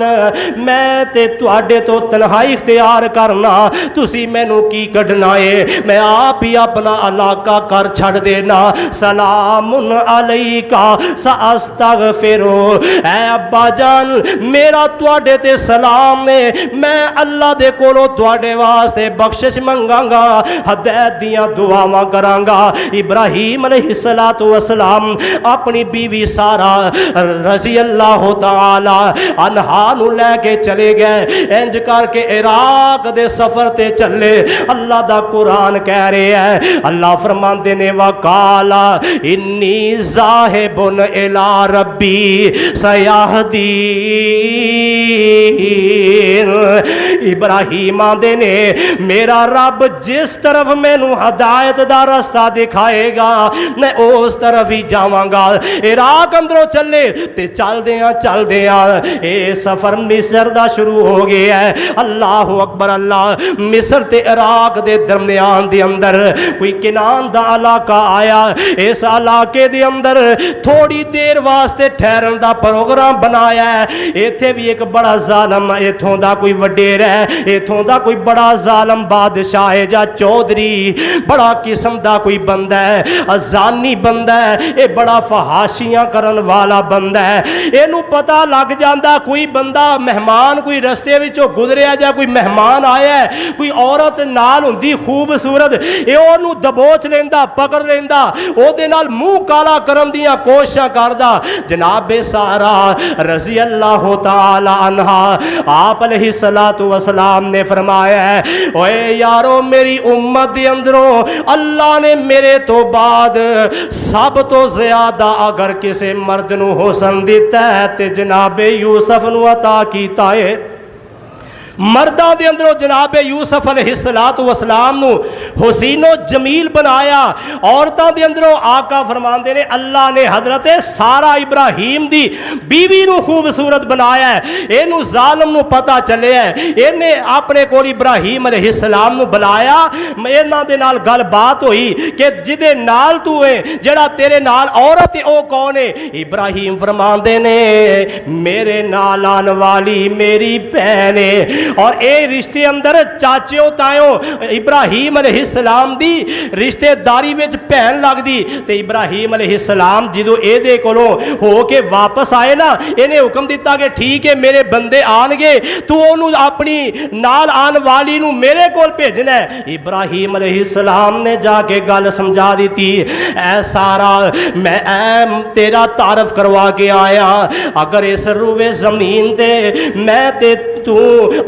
मैं ते तुहाडे तो तन्हाई इख्तियार करना, तुसी मैनू की कढ़ना है, मैं आप ही अपना इलाका कर छड़ देना। सलामुन अलैका सअस्तगफिरु। ऐ अब्बा जान मेरा तुहाडे ते सलाम ने, मैं अल्लाह दे कोलों तुहाडे वास्ते बख्शिश मंगांगा, हदायत दियां दुआवां करांगा। इब्राहीम अलैहिस्सलातु वस्सलाम अपनी बीवी सारा रज़ी अल्लाह तआला अन्हा नू लैके चले गए। इंज करके इराक दे सफर ते चले। अल्लाह दा कुरान कह रहा है, अल्लाह फरमाते ने वकाला इन्नी ज़ाहिबुन इला रब्बी सयाहदीन। इब्राहीम आंदे ने मेरा रब जिस तरफ मैनू हदायत दा रास्ता दिखाएगा मैं उस तरफ ही जावांगा। इराक अंदरों चले ते चलदियां ये सफर मिस्र दा शुरू हो गया है। अल्लाह अकबर अल्लाह। मिस्र ते इराक दे दरमियान दे अंदर कोई किनान दा इलाका आया। इस इलाके दे अंदर थोड़ी देर वास्ते ठहरन दा प्रोग्राम बनाया है। इत्थे भी एक बड़ा जालम इथों दा कोई वडेर है, इथों दा कोई बड़ा जालम बादशाह है जा चौधरी बड़ा किस्म दा कोई बंदा है, अजानी बंदा है, ये बड़ा फहाशियां करन वाला बंदा है। इनू पता लग जाता कोई बंदा मेहमान कोई रस्ते विचों गुजरिया जा कोई मेहमान आया है, कोई औरत नाल हुंदी खूबसूरत, ये ओनू दबोच लेंदा पकड़ लेंदा, ओदे नाल मुंह काला करन दियां कोशिशां करदा। जनाबे सारा रज़ी अल्लाह तआला अन्हा आप अलैहिस्सलातु वस्सलाम ने फरमाया है ओए यारो मेरी उम्मत दे अंदरों अल्लाह ने मेरे तो बाद सब तो ज्यादा अगर किसी मर्द नू हुस्न दिता है ते जनाबे यूसुफ नू अता कीता है। मर्दा दे अंदरों जनाब यूसुफ अलैहिस्सलातु वस्सलाम नू हुसीनो जमील बनाया। औरतां दे अंदरों आका फरमांदे ने अल्लाह ने हजरत सारा इब्राहीम दी बीवी नू खूबसूरत बनाया है। इनू जालम नू पता चले है, इन्हें अपने कोल इब्राहीम अलैहिस्सलाम नू बुलाया। इन्हां दे नाल गल बात हुई कि जिदे नाल तू है जेड़ा तेरे नाल औरत है ओ कौन है? इब्राहीम फरमांदे ने मेरे नाल आन वाली मेरी भैन है। और ए रिश्ते अंदर चाचो तायो इब्राहीम अलैहिस्सलाम दी रिश्तेदारी विच भैन लगदी। ते इब्राहीम अलैहिस्सलाम जदों इहदे कोलों हो के वापस आए ना, इन्हें हुक्म दिता कि ठीक है मेरे बंदे आनगे, तू ओनू अपनी नाल आन वाली नू मेरे कोल भेजना है। इब्राहीम अलैहिस्सलाम ने जाके गल समझा दी थी, ऐ सारा मैं तेरा तारफ करवा के आया, अगर इस रूवे जमीन ते मैं ते तू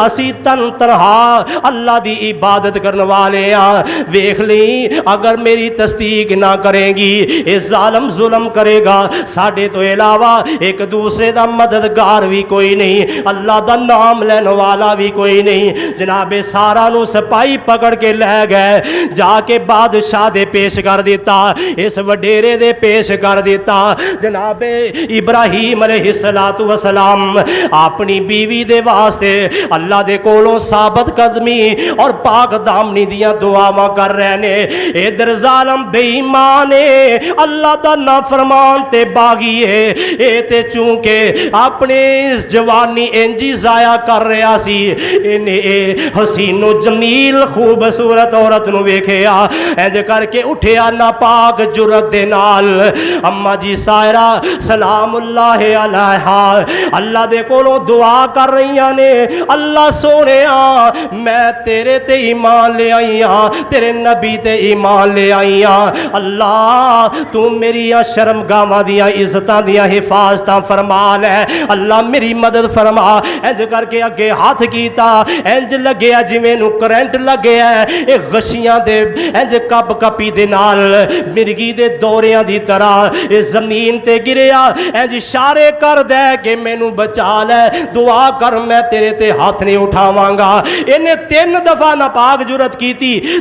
असी तन तनहा अल्लाह दी इबादत करने वाले हाँ। वेख ली अगर मेरी तस्दीक ना करेगी इस जालम जुल्म करेगा, साढ़े तो इलावा एक दूसरे का मददगार भी कोई नहीं, अल्लाह का नाम लेने वाला भी कोई नहीं। जनाबे सारा नू सिपाही पकड़ के लै गए, जाके बादशाह दे पेश कर दिता, इस वडेरे दे पेश कर दिता। जनाबे इब्राहीम अलैहिस्सलातु वस्सलाम अपनी बीवी दे वास्ते अल्लाह दे कोलों साबत कदमी और पाक दामनी दियां दुआवां कर रहे ने। इधर जालम बेईमान है, अल्लाह दा नाफरमान ते बागी है, ए ते चूंके अपने इस जवानी इंजी जाया कर रहा सी, इन्हें हसीनो जमील खूबसूरत औरत नू वेखिया, इंज करके उठिया नापाक जुरत दे नाल अम्मा जी सायरा सलामुल्लाह अलैहा अल्लाह दे कोलों दुआ कर रही ने, अल्लाह अल्लाह सोने मैं तेरे ते ईमान ले आई हाँ, तेरे नबी ते ईमान ले आई हाँ। अल्लाह तू मेरी शर्मगावां दियां इज्जतां दियां हिफाजत फरमा लै। अल्लाह मेरी मदद फरमा। इंज करके अगे हाथ कीता, इंज लगे जिवें नूं करंट लगे ये गशियां दे इंज कप कपी दे नाल मिर्गी दे दौरियां दी तरह ये जमीन ते गिरिया। इंज इशारे कर दे कि मैनू बचा लै, दुआ कर मैं तेरे ते हाथ नहीं उठावांगा। इन्हें 3 दफा नापाक जुरत की,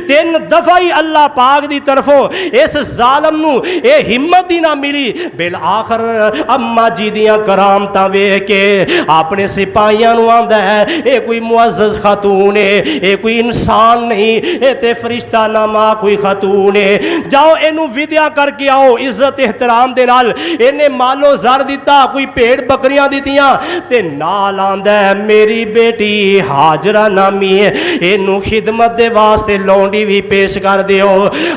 3 दफा ही अल्लाह पाक दी तरफों इस जालम नू ये हिम्मत ही ना मिली। बिल आखिर अम्मा जी दियां करामतां वेख के अपने सिपाहियां नू आंदा है ये कोई मुअज़्ज़ज़ खातून है, ये कोई इंसान नहीं, ये ते फरिश्ता नमा कोई खातून है। जाओ इनू विद्या करके आओ इज्जत एहतराम दे नाल। इन्हें मालो जर दिता, कोई भेड़ बकरियां दितियां ते नाल आंदा है मेरी बेटी हाजरा नामी है, इनू खिदमत दे वास्ते लौंडी भी पेश कर दियो।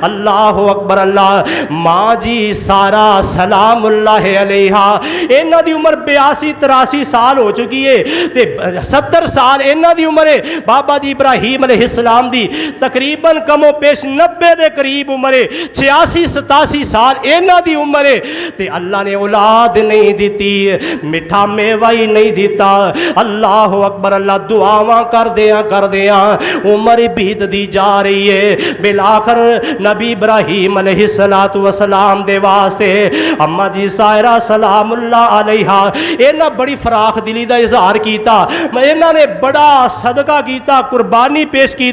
अल्लाह अकबर अल्लाह। माँ जी सारा सलामुल्लाह अलैहा, इन्हां दी उम्र 82-83 साल हो चुकी है ते 70 साल इन्हां दी उम्र है। बाबा जी इब्राहीम अलैहिस्सलाम दी तकरीबन कमो पेश 90 दे करीब उम्र है। 86-87 साल इन्हां दी उम्र है ते अल्लाह ने औलाद नहीं दी, मिठा मेवा ही नहीं दिता। अल्लाह अकबर अल्लाह। दुआवां कर दिया उम्र बीतदी जा रही है। बिल आखिर नबी इब्राहीम अलैहिस्सलातु वस्सलाम दे वास्ते अम्मा जी सायरा सलामुल्लाह अलैहा इन्हां बड़ी फराख दिली दा इजहार किया। इन्हां ने बड़ा सदका किया, कुर्बानी पेश की।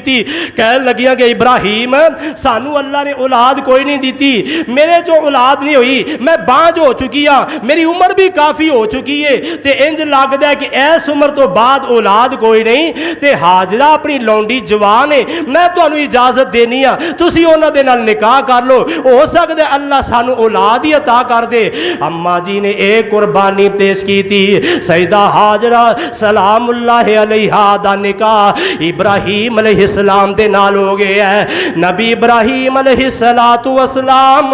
कह लगियां कि इब्राहीम सानू अल्लाह ने औलाद कोई नहीं दी, मेरे जो औलाद नहीं हुई मैं बांझ हो चुकी हाँ, मेरी उम्र भी काफ़ी हो चुकी है ते इंज लगता है कि इस उम्र तो बाद औलाद कोई नहीं ते हाजरा अपनी लौंडी जवान है, मैं तुहानू इजाजत देनी आ, तुसी उन्हां दे नाल निकाह कर लो, हो सकदा अल्लाह सानू औलाद ही अता कर दे। अम्मा जी ने एक कुर्बानी पेश की थी। सईदा हाजरा सलामुल्लाह अलैहा दा निकाह इब्राहीम अलैहिस्सलाम दे नाल हो गया है। नबी इब्राहीम अलैहिस्सलातु वस्सलाम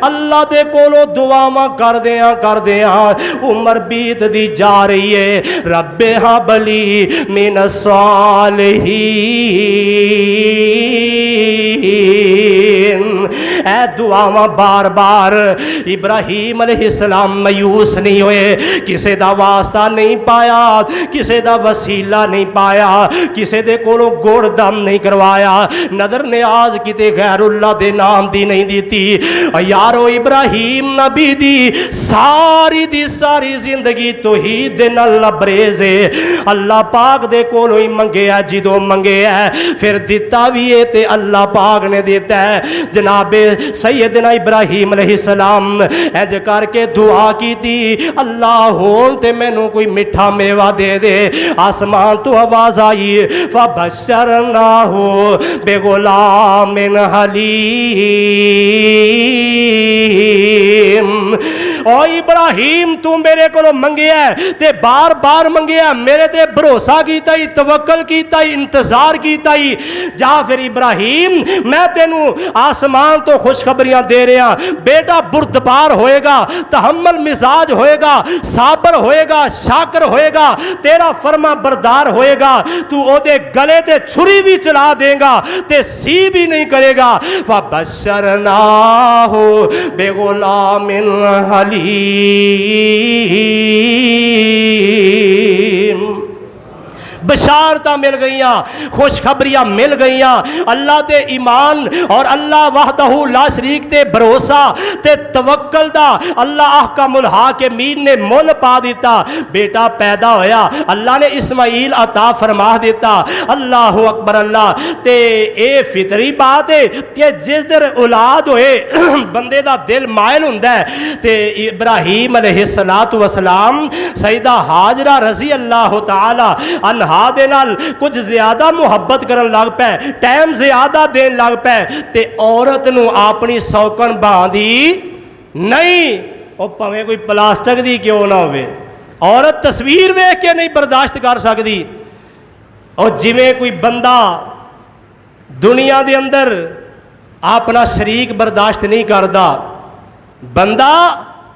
अल्लाह दे कोलों दुआवां कर दिया उम्र बीतदी जा रही है। रब्बे हबली मिन सालिहीन, ऐ दुआवां बार बार इब्राहीम अलैहिस्सलाम मायूस नहीं हुए, किसे दा वास्ता नहीं पाया, किसे दा वसीला नहीं पाया, किसे दे कोलों गुड़ दम नहीं करवाया, नदर न्याज किते गैरुल्लाह दे नाम दी नहीं दी। यारो इब्राहीम नबी दी सारी जिंदगी तौहीद दे नाल लबरेज है। अल्लाह पाक दे कोलों ही मंगया, जिदों मंगया फिर दिता भी है ते अल्लाह पाक ने दिता है। जनाबे सैयदना इब्राहीम अलैहिस्सलाम इंज करके दुआ की थी, अल्लाह होन ते मैनू कोई मिठा मेवा दे दे। आसमान तो आवाज आई फबशरनाहु बिगुलामिन हलीम। ओ इब्राहीम तू मेरे को मंगया ते बार बार मंगया, मेरे ते भरोसा कीता ही, तवक्कल कीता ही, इंतजार कीता ही। जा फिर इब्राहीम मैं तेनू आसमान तो खुशखबरियां दे रहा, बेटा बुर्दबार होएगा, तहम्मल मिजाज होएगा, साबर होएगा, शाकर होएगा, तेरा फरमा बरदार होएगा, तू ओदे गले ते छुरी भी चला देगा ते सी भी नहीं करेगा। फबशरनाहु बिगुलामिन हलीम। बशारत मिल गई, खुशखबरियाँ मिल गई। अल्लाह ते ईमान और अल्लाह वहदहू ला शरीक ते भरोसा ते तवक्कल दा अल्लाह अहकामुल हाकिमीन ने मुल पा दिता। बेटा पैदा होया, अल्लाह ने इस्माइल अता फरमा दिता। अल्लाह अकबर अल्लाह। ते ये फितरी बात है कि जिधर औलाद होए बंदे दा दिल मायल हुंदा है। ते इब्राहीम अलैहिस्सलातु वस्सलाम सईदा हाजरा रजी अल्लाह तआला अन्हा दे नाल कुछ ज्यादा मुहब्बत करन लग पे, टाइम ज्यादा देन लग पे ते औरत नू अपनी सौकन बांधी नहीं, वो भावें कोई प्लास्टिक दी क्यों ना होवे, औरत तस्वीर देख के नहीं बर्दाश्त कर सकती। और जिवें कोई बंदा दुनिया दे अंदर अपना शरीक बर्दाश्त नहीं करता, बंदा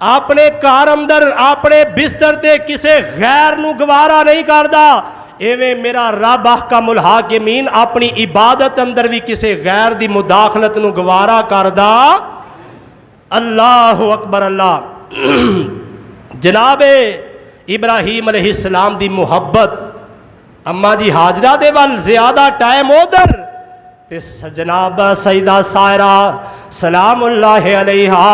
अपने घर अंदर अपने बिस्तर ते किसे गैर नू गवारा नहीं करता, इवें मेरा रब अहकमुल हाकिमीन अपनी इबादत अंदर भी किसी गैर की मुदाखलत नूं गवारा करदा। अल्लाह अकबर अल्लाह। जनाबे इब्राहीम अलैहिस्सलाम दी मुहब्बत अम्मा जी हाजरा दे वल ज़्यादा टाइम उधर ते जनाब सईदा सायरा सलामुल्लाह अलैहा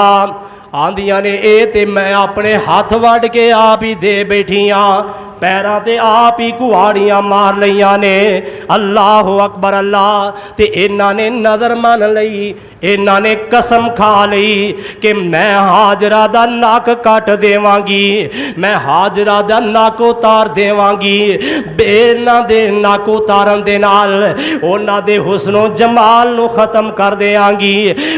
आंदियां ने ए ते मैं अपने हाथ वड़ के आप ही दे बैठी हाँ, पैरों ते आप ही कुहाड़ियाँ मार लिया ने। अल्लाह अकबर अल्लाह। ते इन्हां ने नज़र मन लई, इन्हां ने कसम खा लई कि मैं हाजरा दा नक कट देवांगी, मैं हाजरा दा नक उतार देवांगी। इन्हां दे नक उतारन दे नाल उन्हां दे हुस्नो जमाल नूं खत्म कर देंगी,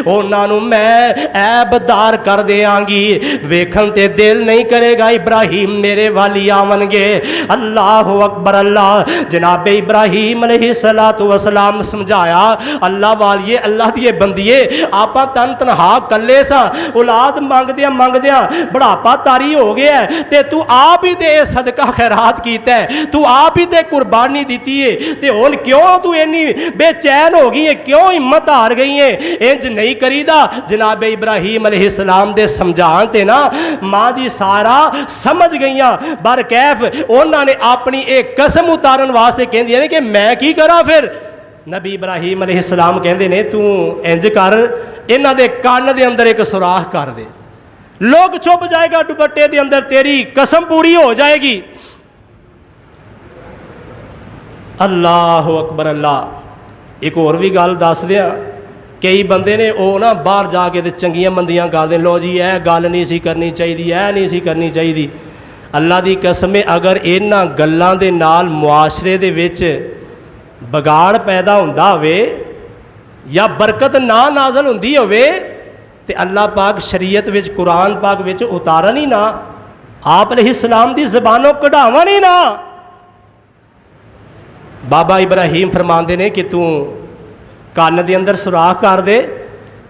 उन्हां नूं मैं ऐबदार कर देंगी। वेखन ते दिल नहीं करेगा इब्राहीम मेरे वाली आवनगे। अल्लाह अकबर अल्लाह। जनाबे इब्राहीम अलैहिस्सलातु वस्सलाम समझाया अल्लाह वालिए अल्लाह दिए बंदिए आपा तन तनहा कले सा, औलाद मंगदिया मंगदिया बुढ़ापा तारी हो गया ते तू आप ही ते सदका खैरात कीता है, तू आप ही ते कुर्बानी दी है, ते हुण क्यों तू इन्नी बेचैन हो गई है, क्यों हिम्मत हार गई है? इंज नहीं करीदा। जनाबे इब्राहीम अलैहिस्सलाम दे समझाण ते ना माँ जी सारा समझ गईयां, बर कैफ उन्होंने अपनी एक कसम उतारन वास्ते कहंदियां ने कि मैं की करा। फिर नबी इब्राहीम अलैहिस्सलाम कहंदे ने तू इंज कर इन्हां दे कान दे अंदर एक सुराख कर दे, लोग छुप जाएगा दुपट्टे दे अंदर, तेरी कसम पूरी हो जाएगी। अल्लाह अकबर अल्लाह। एक और भी गल दस दिया, कई बंदे ने वो ना बाहर जाके ते चंगियां मंदियां करदे, लो जी यह गल नहीं सी करनी चाहिए, यह नहीं सी करनी चाहिए। अल्लाह दी कसम अगर इन्हां गल्लां दे नाल मुआशरे दे विच बगाड़ पैदा हुंदा होवे या बरकत ना नाज़ल हुंदी होवे ते अल्लाह पाक शरीयत विच कुरान पाक विच उतारन ही ना, आप अलैहिस्सलाम दी ज़बानों कढ़ावन ही ना। बाबा इब्राहीम फरमांदे ने कि तू कान दे अंदर सुराख कर दे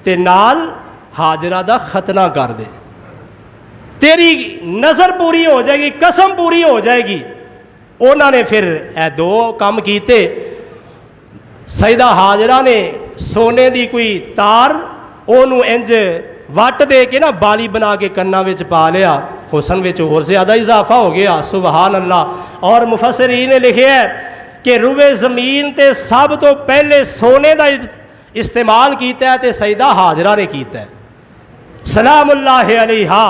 ते नाल हाजरा दा खतना कर दे, तेरी नज़र पूरी हो जाएगी, कसम पूरी हो जाएगी। उन्होंने फिर ए दो काम किए। सईदा हाजरा ने सोने की कोई तार ओनू इंज वट दे के ना बाली बना के कन्ना विच पा लिया, हुसन विच होर ज़्यादा इजाफा हो गया। सुबहान अल्लाह। और मुफस्सिरीन ने लिखे है कि रुवे ज़मीन ते सब तो पहले सोने का इस्तेमाल किया है तो सईदा हाजरा ने किया है सलामुल्लाह अलैहा।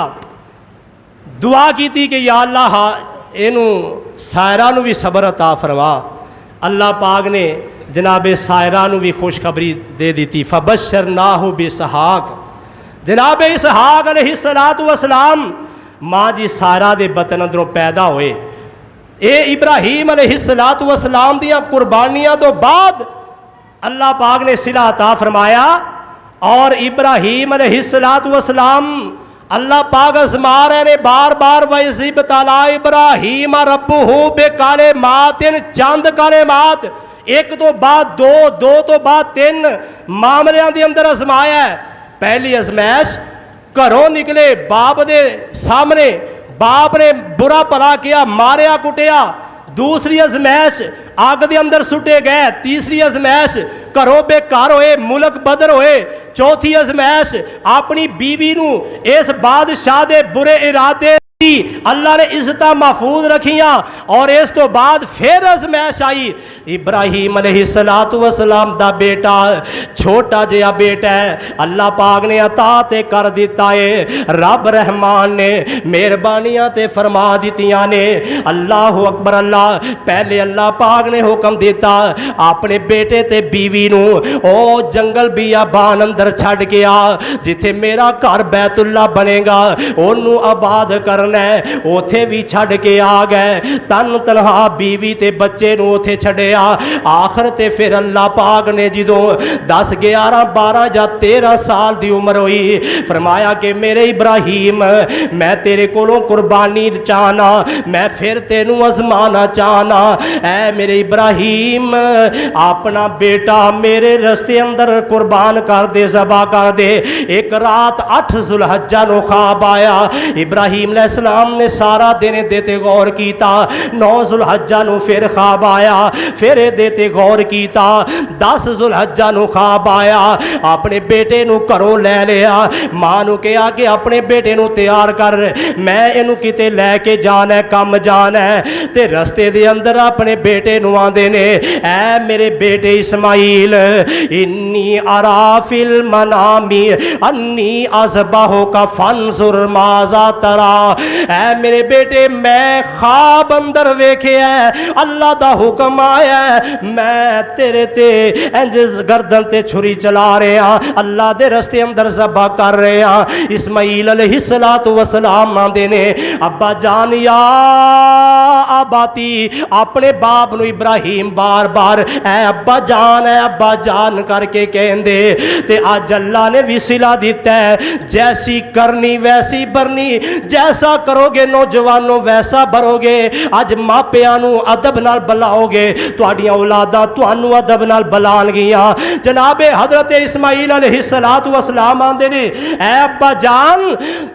दुआ की थी कि या अल्लाह इनू सायरा नू भी सबर अता फरमा। अल्लाह पाक ने जनाबे सायरा नू भी खुशखबरी दे दी थी, फबश्शरनाहु बिसहाक। जनाबे इसहाक अलैहिस्सलातु वस्सलाम माँ जी सायरा दे बतन अंदरों पैदा होए। ये इब्राहीम अलैहिस्सलातु वस्सलाम दियां कुर्बानियां तो बाद अल्लाह पाक ने सिला अता फरमाया। और इब्राहीम अलैहिस्सलातु वस्सलाम अल्लाह पाक आज़मा रहे ने बार बार, वइज़ तला इब्राहीम रब्बुहु बेकाले मातिन, चंद काले मात, एक तो बाद दो, दो तो बाद तीन मामलियां दे अंदर आजमाया है। पहली आजमाइश घरों निकले बाप दे सामने, बाप ने बुरा भला किया, मारिया कुटिया। दूसरी आजमाइश आग के अंदर सुटे गए। तीसरी आजमाइश घरों बेकार होए, मुल्क बदर होए। चौथी आजमाइश अपनी बीवी नू इस बादशाह दे बुरे इरादे अल्लाह ने इज्जत महफूज रखियां। और इस तो बाद फिर आजमाइश आई। इब्राहीम अलैहिस्सलातु वस्सलाम दा बेटा छोटा जिहा बेटा है, अल्लाह पाक ने अता ते कर दिता है। रब रहमान ने मेहरबानियां ते फरमा दितियां ने। अल्लाह अकबर अल्लाह। पहले अल्लाह पाक ने हुक्म दिता अपने बेटे ते बीवी नू ओ जंगल बियाबान अंदर छड़ के आ, जिथे मेरा घर बैतुल्ला बनेगा ओनू आबाद कर उथे भी छड़ के आ गए। तन तनहा बीवी ते बच्चे नू उथे छड़िया। आखिर ते फिर अल्लाह पाक ने जो 10 11 12 या 13 साल की उम्र हुई, फरमाया कि मेरे इब्राहीम मैं तेरे कोलों कुर्बानी चाहना, मैं फिर तेनू आजमाना चाहना। ऐ मेरे इब्राहीम अपना बेटा मेरे रस्ते अंदर कुर्बान कर दे, ज़बा कर दे। एक रात 8 ज़ुल्हज्जा नू ख्वाब आया। इब्राहीम अलैहिस्सलाम ने सारा दिन देते गौर किया। 9 जुलहज्जा नूं फिर ख्वाब आया, फिर देते गौर किया। 10 जुलहज्जा नूं ख्वाब आया, अपने बेटे नूं घरों लै लिया। मां नूं कहा कि अपने बेटे नूं तैयार कर, मैं इनू किते लैके जाना है, कम जाना है। ते रस्ते दे अंदर अपने बेटे नूं आंदे ने, ऐ मेरे बेटे इस्माइल, इन्नी अराफिल मनामी अन्नी अज़बहो का फंजुर माजा तरा। ऐ मेरे बेटे, मैं ख्वाब अंदर वेख्या, अल्लाह दा हुक्म आया, मैं तेरे ते इंज गर्दन ते छुरी चला रहा, अल्लाह दे रस्ते अंदर ज़बा कर रहा। इस्माइल अलैहिस्सलातु वस्सलाम आंदे ने, अब्बा जान या आबाती, अपने बाप नूं इब्राहिम बार बार ऐ अब्बा जान करके कहंदे। ते अज अल्लाह ने विसिला दिता है, जैसी करनी वैसी भरनी, जैसा करोगे नौजवानों वैसा भरोगे। अज मापियां नूं अदब नाल बुलाओगे, तुहाडियां औलादां तुहानूं अदब नाल बुलाणगियां। जनाबे हजरत इस्माइल अलैहिस्सलातु वस्सलाम आंदे ने, ऐ अब्बा जान,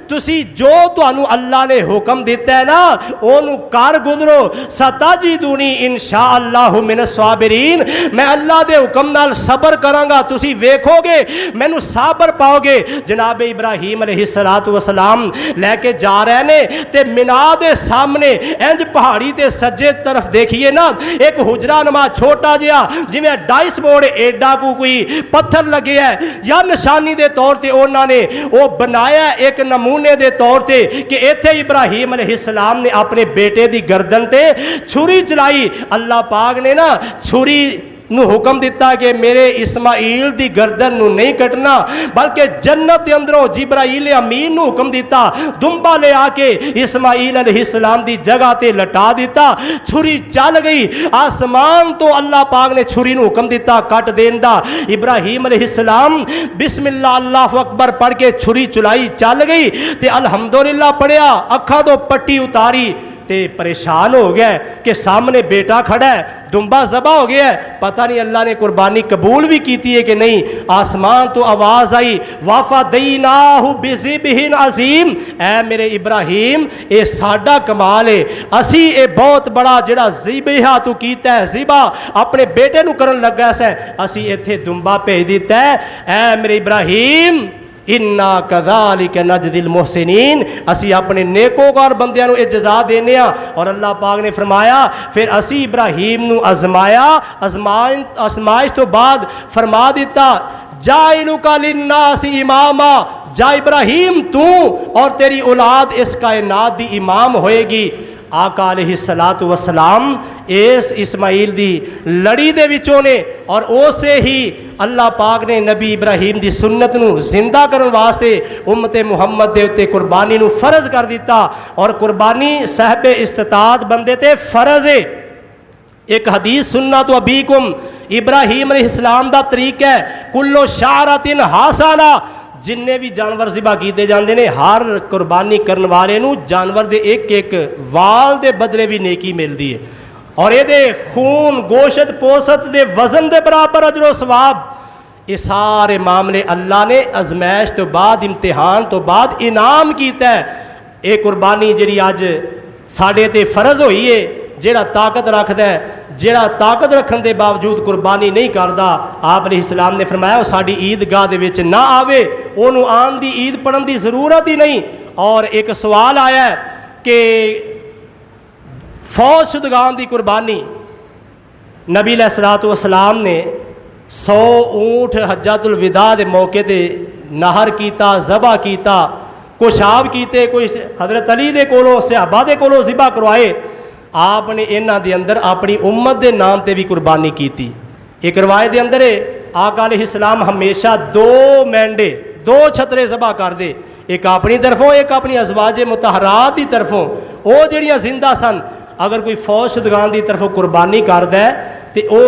तुसी जो तुहानूं अल्लाह ने हुक्म दिता है ना, ओनू कर गुजरो। सताजिदूनी इंशाअल्लाहु मिनस साबिरीन, मैं अल्लाह दे हुक्म नाल सबर करांगा, तुसी वेखोगे मैनू साबर पाओगे। जनाबे इब्राहिम अलैहिस्सलातु वस्सलाम लैके जा रहे ने, ते मिना दे सामने इंज पहाड़ी ते सज्जे तरफ देखिए ना, एक हुजरा नमा छोटा जिहा जिवें डाइस बोर्ड एडा कोई पत्थर लगे है, या निशानी दे तौर ते उन्होंने वो बनाया एक नमूने दे तौर ते कि इत्थे इब्राहिम अलैहिस्सलाम ने अपने बेटे दी गर्दन ते छुरी चलाई। अल्लाह पाक ने ना छुरी नूं हुक्म दिता कि मेरे इस्माइल दी गर्दन नूं नहीं कटना, बल्कि जन्नत के अंदरों जिब्राइल अमीन नूं हुक्म दिता, दुंबा ले आके इस्माइल अलैहिस्सलाम दी जगह ते लटा दिता। छुरी चल गई, आसमान तो अल्लाह पाक ने छुरी नूं हुक्म दिता कट देन दा। इब्राहिम अलैहिस्सलाम बिस्मिल्लाह अल्लाहु अकबर पढ़ के छुरी चलाई, चल गई। ते अल्हम्दुलिल्लाह पढ़िया, अखा तो पट्टी उतारी, ते परेशान हो गया कि सामने बेटा खड़ा है, दुम्बा ज़बा हो गया है, पता नहीं अल्लाह ने कुर्बानी कबूल भी की है कि नहीं। आसमान तो आवाज़ आई, वफ़दैनाहु बिज़िबहिन अज़ीम, ऐ मेरे इब्राहिम, ये साडा कमाल है, असी ये बहुत बड़ा जिहड़ा ज़िबहा तू कीता है, ज़िबा अपने बेटे नूं करन लगा सै, असी इत्थे दुम्बा भेज दिता है। ऐ मेरे इब्राहिम, इन्ना कज़ालिक नजदिल मुहसिनीन, असी अपने नेकोकार बंदियां नूं जज़ा देने आ। और अल्लाह पाक ने फरमाया, फिर असी इब्राहिम नूं आजमाया, आजमाइश तो बाद फरमा दिता, जाइलुका लिन्नास इमामा, जा इब्राहिम तू और तेरी औलाद इस कायनात दी इमाम होएगी। आका अलैहिस्सलातु वस्सलाम इस इस्माइल दी लड़ी दे विचों ने, और उसे ही अल्लाह पाक ने नबी इब्राहिम दी सुन्नत नूं जिंदा करन वास्ते उम्मते मुहम्मद दे उत्ते कुर्बानी नूं फर्ज कर दिता। और कुर्बानी साहिब इस्तिताअत बंदे ते फर्ज है। एक हदीस सुन्ना तो अबीकुम, इब्राहिम अलैहिस्सलाम दा तरीका है, कुल्लो शारतिन हासाना, जिन्ने भी जानवर ज़िबा किए जाते हैं, हर कुर्बानी करने वाले नूं जानवर दे एक एक वाल दे बदले भी नेकी मिलती है, और ये खून गोशत पोसत दे वजन दे बराबर अजरो सवाब। ये सारे मामले अल्लाह ने आजमाइश तो बाद, इम्तिहान तो बाद इनाम किया है। ये कुर्बानी जिहड़ी अज साडे ते फर्ज होई है, जिहड़ा ताकत रखदा है, जिहड़ा ताकत रखने के बावजूद कुर्बानी नहीं करता, आप अलैहिस्सलाम ने फरमाया वो साडी ईदगाह दे विच ना आवे, ओनू आन दी ईद पढ़न की जरूरत ही नहीं। और एक सवाल आया कि फौज शुदगान की कुर्बानी, नबी अलैहिस्सलातु वस्सलाम ने 100 ऊँट हज्जतुल विदा के मौके ते नहर किया, ज़बा किया, कुछ आप किए, कुछ हज़रत अली दे कोलों सहाबा दे कोलों ज़िबा करवाए। आपने इन्हां दे अंदर अपनी उम्मत के नाम ते भी कुर्बानी की। एक रवायत के अंदर आका अलैहिस्सलाम हमेशा 2 मेंढे, 2 छतरे ज़बा कर दे, एक अपनी तरफों, एक अपनी अज़वाजे मुतहरात की तरफों। वो जिहड़ियां जिंदा सन, अगर कोई फौज शुदगान की तरफों कुर्बानी करदा है तो वो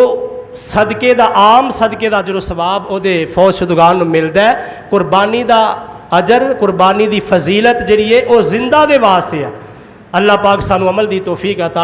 सदके का, आम सदके का जो सवाब वो फौज शुदगान नूं मिलदा है। कुर्बानी का अजर, कुर्बानी की फजीलत जिहड़ी है वो जिंदा दे वास्ते है। अल्लाह पाक सानू अमल दी तौफीक अता